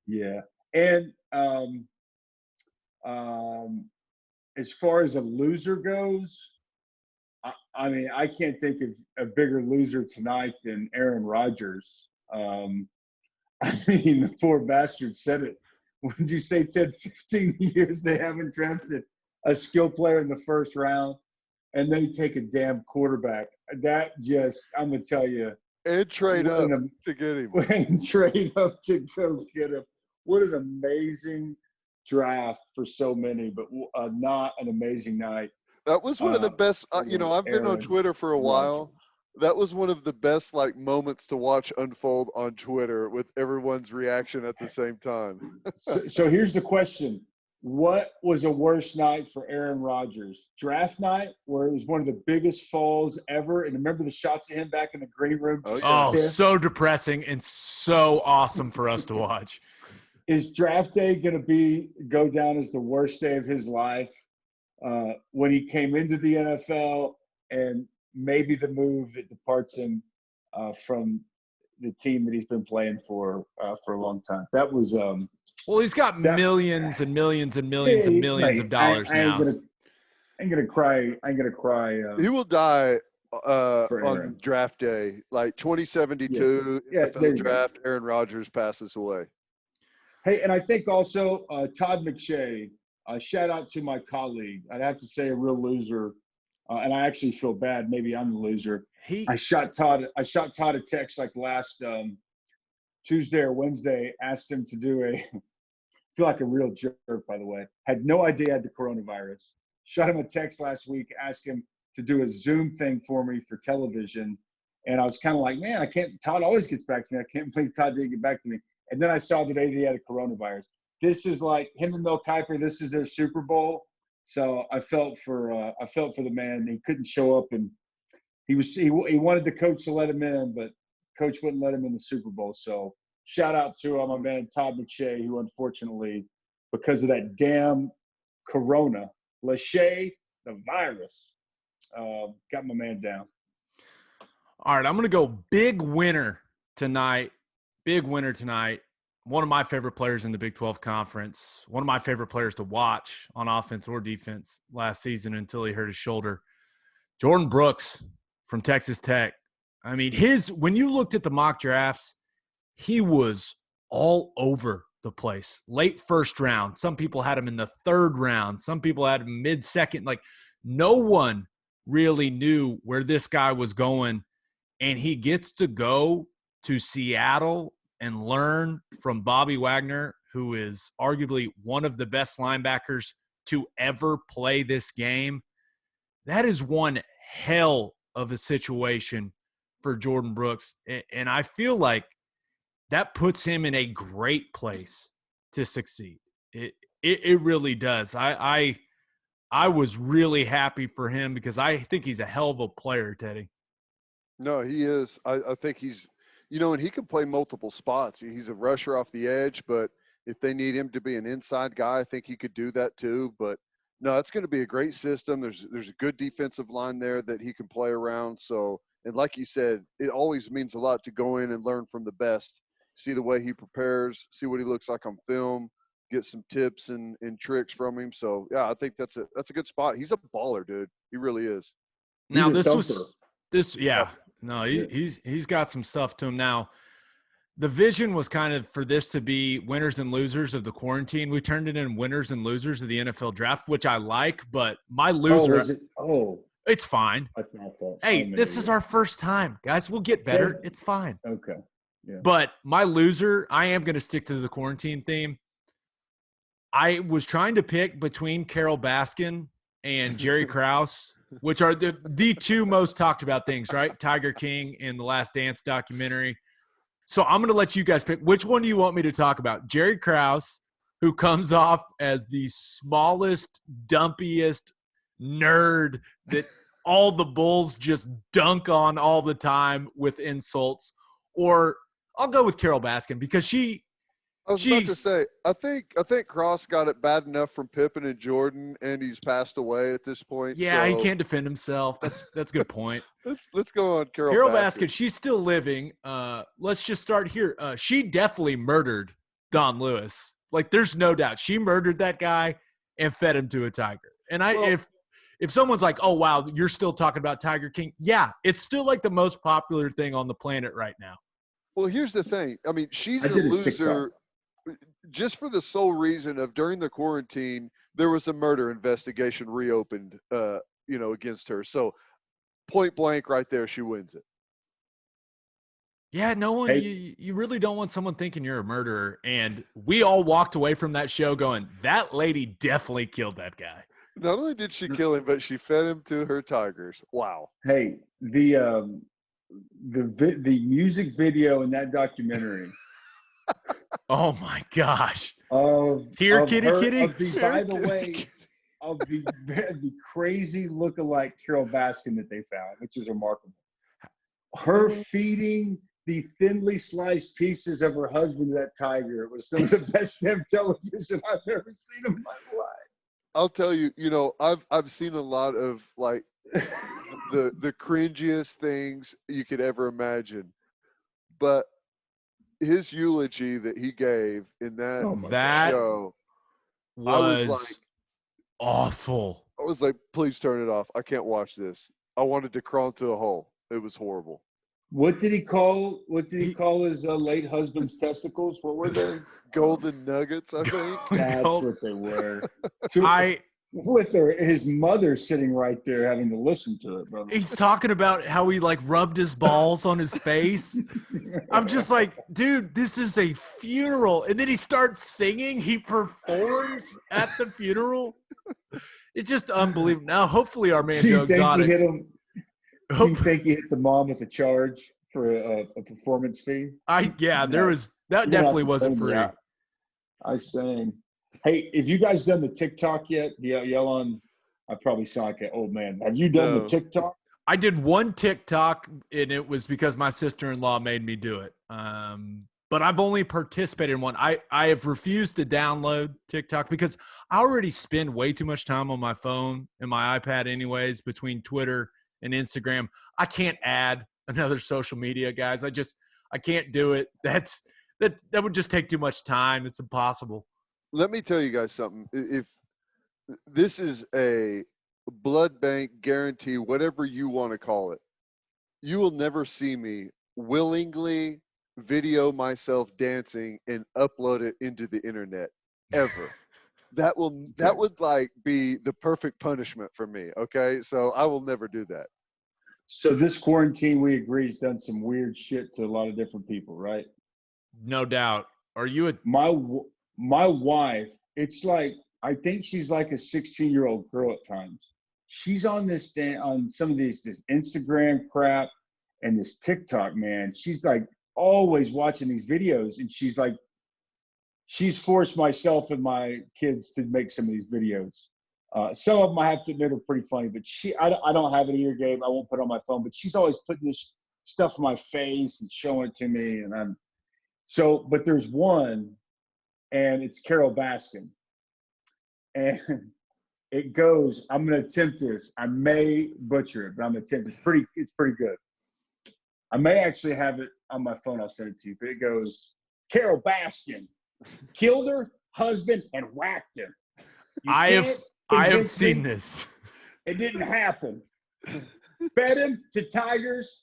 [SPEAKER 3] Yeah. And as far as a loser goes, I mean, I can't think of a bigger loser tonight than Aaron Rodgers. I mean, the poor bastard said it. What did you say, Ted? 15 years they haven't drafted a skill player in the first round, and they take a damn quarterback. That just, I'm going to tell you.
[SPEAKER 2] And trade up to get him.
[SPEAKER 3] And trade up to go get him. What an amazing draft for so many, but not an amazing night.
[SPEAKER 2] That was one of the best. I've been on Twitter for a while. That was one of the best moments to watch unfold on Twitter with everyone's reaction at the same time.
[SPEAKER 3] So here's the question. What was a worse night for Aaron Rodgers? Draft night, where it was one of the biggest falls ever, and remember the shots of him back in the green room?
[SPEAKER 1] So depressing and so awesome for us to watch.
[SPEAKER 3] Is draft day going to go down as the worst day of his life? When he came into the NFL, and maybe the move that departs him from the team that he's been playing for a long time. That was
[SPEAKER 1] well, he's got millions and millions and millions and millions of dollars now.
[SPEAKER 3] I ain't gonna cry.
[SPEAKER 2] He will die on draft day, like 2072. NFL draft. Aaron Rodgers passes away.
[SPEAKER 3] Hey, and I think also Todd McShay. Shout out to my colleague. I'd have to say a real loser, and I actually feel bad. Maybe I'm the loser. I shot Todd a text like last Tuesday or Wednesday. Asked him to do feel like a real jerk, by the way. Had no idea I had the coronavirus. Shot him a text last week. Asked him to do a Zoom thing for me for television, and I was kind of like, man, I can't. Todd always gets back to me. I can't believe Todd didn't get back to me. And then I saw today that he had a coronavirus. This is like him and Mel Kiper. This is their Super Bowl. So I felt for the man. He couldn't show up, and He wanted the coach to let him in, but coach wouldn't let him in the Super Bowl. So shout out to my man Todd McShay, who unfortunately, because of that damn Corona, Lachey, the virus, got my man down.
[SPEAKER 1] All right, I'm going to go big winner tonight. Big winner tonight. One of my favorite players in the Big 12 Conference. One of my favorite players to watch on offense or defense last season until he hurt his shoulder. Jordan Brooks from Texas Tech. I mean, when you looked at the mock drafts, he was all over the place. Late first round. Some people had him in the third round. Some people had him mid-second. Like, no one really knew where this guy was going. And he gets to go to Seattle and learn from Bobby Wagner, who is arguably one of the best linebackers to ever play this game. That is one hell of a situation for Jordan Brooks. And I feel like that puts him in a great place to succeed. It really does. I was really happy for him because I think he's a hell of a player, Teddy.
[SPEAKER 2] No, he is. I think he's, and he can play multiple spots. He's a rusher off the edge, but if they need him to be an inside guy, I think he could do that too. But no, it's going to be a great system. There's a good defensive line there that he can play around. So, and like you said, it always means a lot to go in and learn from the best, see the way he prepares, see what he looks like on film, get some tips and tricks from him. So yeah, I think that's a good spot. He's a baller, dude. He really is.
[SPEAKER 1] Now he's got some stuff to him. Now, the vision was kind of for this to be winners and losers of the quarantine. We turned it in winners and losers of the NFL draft, which I like, but my loser it's fine. Hey, this is our first time, guys. We'll get better. It's fine.
[SPEAKER 3] Okay. Yeah.
[SPEAKER 1] But my loser, I am going to stick to the quarantine theme. I was trying to pick between Carol Baskin and Jerry Krause, which are the two most talked about things, right? Tiger King in the Last Dance documentary. So I'm going to let you guys pick. Which one do you want me to talk about? Jerry Krause, who comes off as the smallest, dumpiest nerd that all the Bulls just dunk on all the time with insults, or I'll go with Carol Baskin because
[SPEAKER 2] I was about to say, I think Cross got it bad enough from Pippen and Jordan, and he's passed away at this point.
[SPEAKER 1] Yeah,
[SPEAKER 2] so.
[SPEAKER 1] He can't defend himself. That's a good point.
[SPEAKER 2] let's go on Carol
[SPEAKER 1] Baskin. She's still living. Let's just start here. She definitely murdered Don Lewis. Like, there's no doubt. She murdered that guy and fed him to a tiger. And if someone's like, oh, wow, you're still talking about Tiger King. Yeah, it's still like the most popular thing on the planet right now.
[SPEAKER 2] Well, here's the thing. I mean, she's a loser just for the sole reason of during the quarantine, there was a murder investigation reopened, against her. So point blank right there, she wins it.
[SPEAKER 1] Yeah, no one, you really don't want someone thinking you're a murderer. And we all walked away from that show going, that lady definitely killed that guy.
[SPEAKER 2] Not only did she kill him, but she fed him to her tigers. Wow.
[SPEAKER 3] Hey, the music video in that documentary.
[SPEAKER 1] Oh my gosh!
[SPEAKER 3] Here,
[SPEAKER 1] kitty.
[SPEAKER 3] By the way, of the crazy lookalike Carol Baskin that they found, which is remarkable. Her feeding the thinly sliced pieces of her husband to that tiger was some of the best damn television I've ever seen in my life.
[SPEAKER 2] I'll tell you, I've seen a lot of like the cringiest things you could ever imagine, but his eulogy that he gave in that show
[SPEAKER 1] was like awful.
[SPEAKER 2] I was like, please turn it off. I can't watch this. I wanted to crawl into a hole. It was horrible.
[SPEAKER 3] What did he call his late husband's testicles? What were they?
[SPEAKER 2] Golden nuggets, I think.
[SPEAKER 3] That's what they were. With his mother sitting right there having to listen to it, brother.
[SPEAKER 1] He's talking about how he like rubbed his balls on his face. I'm just like, dude, this is a funeral. And then he starts singing. He performs at the funeral. It's just unbelievable. Now, hopefully our man Joe Exotic.
[SPEAKER 3] Do you think he hit the mom with a charge for a performance fee?
[SPEAKER 1] That definitely wasn't free.
[SPEAKER 3] I was saying. Hey, have you guys done the TikTok yet? Yell on. I probably sound like an old man. Have you done the TikTok?
[SPEAKER 1] I did one TikTok, and it was because my sister-in-law made me do it. But I've only participated in one. I have refused to download TikTok because I already spend way too much time on my phone and my iPad anyways between Twitter and Instagram. I can't add another social media, guys. I can't do it. That would just take too much time. It's impossible.
[SPEAKER 2] Let me tell you guys something. If this is a blood bank guarantee, whatever you want to call it, you will never see me willingly video myself dancing and upload it into the internet ever. That would like be the perfect punishment for me. Okay. So I will never do that.
[SPEAKER 3] So this quarantine, we agree, has done some weird shit to a lot of different people, right?
[SPEAKER 1] No doubt. Are you
[SPEAKER 3] my wife, it's like, I think she's like a 16-year-old girl at times. She's on on some of this Instagram crap and this TikTok, man. She's like always watching these videos, and she's forced myself and my kids to make some of these videos. Some of them I have to admit are pretty funny, but I don't have it here, Gabe. I won't put it on my phone, but she's always putting this stuff in my face and showing it to me. And but there's one, and it's Carol Baskin. And it goes, I'm going to attempt this. I may butcher it, but I'm going to attempt it. It's pretty good. I may actually have it on my phone. I'll send it to you. But it goes, Carol Baskin killed her husband and whacked him.
[SPEAKER 1] I have seen this.
[SPEAKER 3] It didn't happen. Fed him to tigers.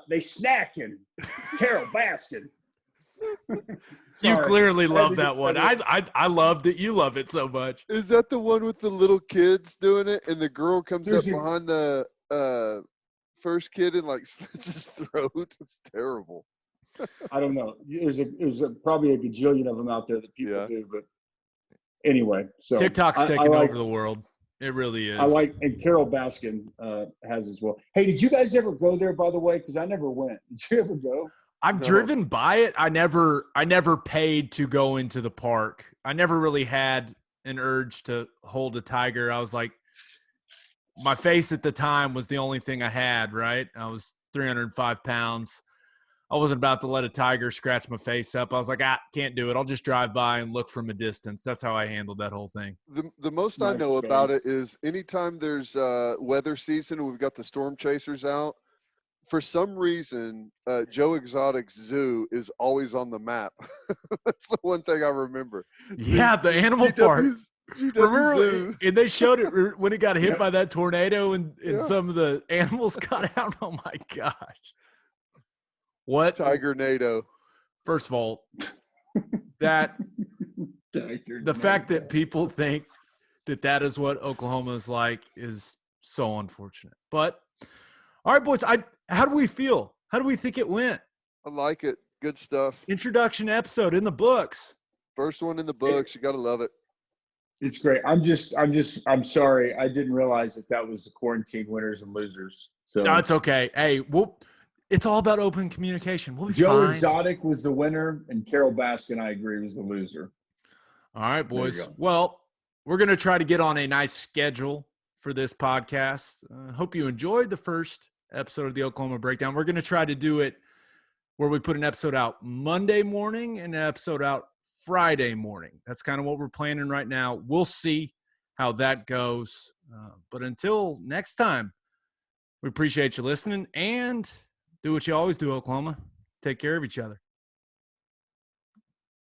[SPEAKER 3] They snack him. Carol Baskin.
[SPEAKER 1] You clearly love that one. I love that you love it so much.
[SPEAKER 2] Is that the one with the little kids doing it, and the girl comes up behind the first kid and like slits his throat? It's terrible.
[SPEAKER 3] I don't know. There's probably a gajillion of them out there that people do, but anyway. So
[SPEAKER 1] TikTok's taking over the world. It really is.
[SPEAKER 3] And Carol Baskin has as well. Hey, did you guys ever go there, by the way? Because I never went. Did you ever go?
[SPEAKER 1] I've driven by it. I never paid to go into the park. I never really had an urge to hold a tiger. I was like, my face at the time was the only thing I had, right? I was 305 pounds. I wasn't about to let a tiger scratch my face up. I was like, can't do it. I'll just drive by and look from a distance. That's how I handled that whole thing.
[SPEAKER 2] The most I know about it is anytime there's weather season and we've got the storm chasers out, for some reason, Joe Exotic's zoo is always on the map. That's the one thing I remember.
[SPEAKER 1] Yeah, the animal park. Remember, and they showed it when it got hit by that tornado, and some of the animals got out. Oh my gosh! What
[SPEAKER 2] Tiger-nado?
[SPEAKER 1] First of all, the fact that people think that is what Oklahoma is like is so unfortunate. But all right, boys, how do we feel? How do we think it went?
[SPEAKER 2] I like it. Good stuff.
[SPEAKER 1] Introduction episode in the books.
[SPEAKER 2] First one in the books. You got to love it.
[SPEAKER 3] It's great. I'm sorry. I didn't realize that was the quarantine winners and losers. So
[SPEAKER 1] no, it's okay. Hey, it's all about open communication. We'll be
[SPEAKER 3] Joe
[SPEAKER 1] fine.
[SPEAKER 3] Exotic was the winner, and Carol Baskin, I agree, was the loser.
[SPEAKER 1] All right, boys. Well, we're going to try to get on a nice schedule for this podcast. Hope you enjoyed the first episode of the Oklahoma Breakdown. We're going to try to do it where we put an episode out Monday morning and an episode out Friday morning. That's kind of what we're planning right now. We'll see how that goes. But until next time, we appreciate you listening, and do what you always do, Oklahoma. Take care of each other.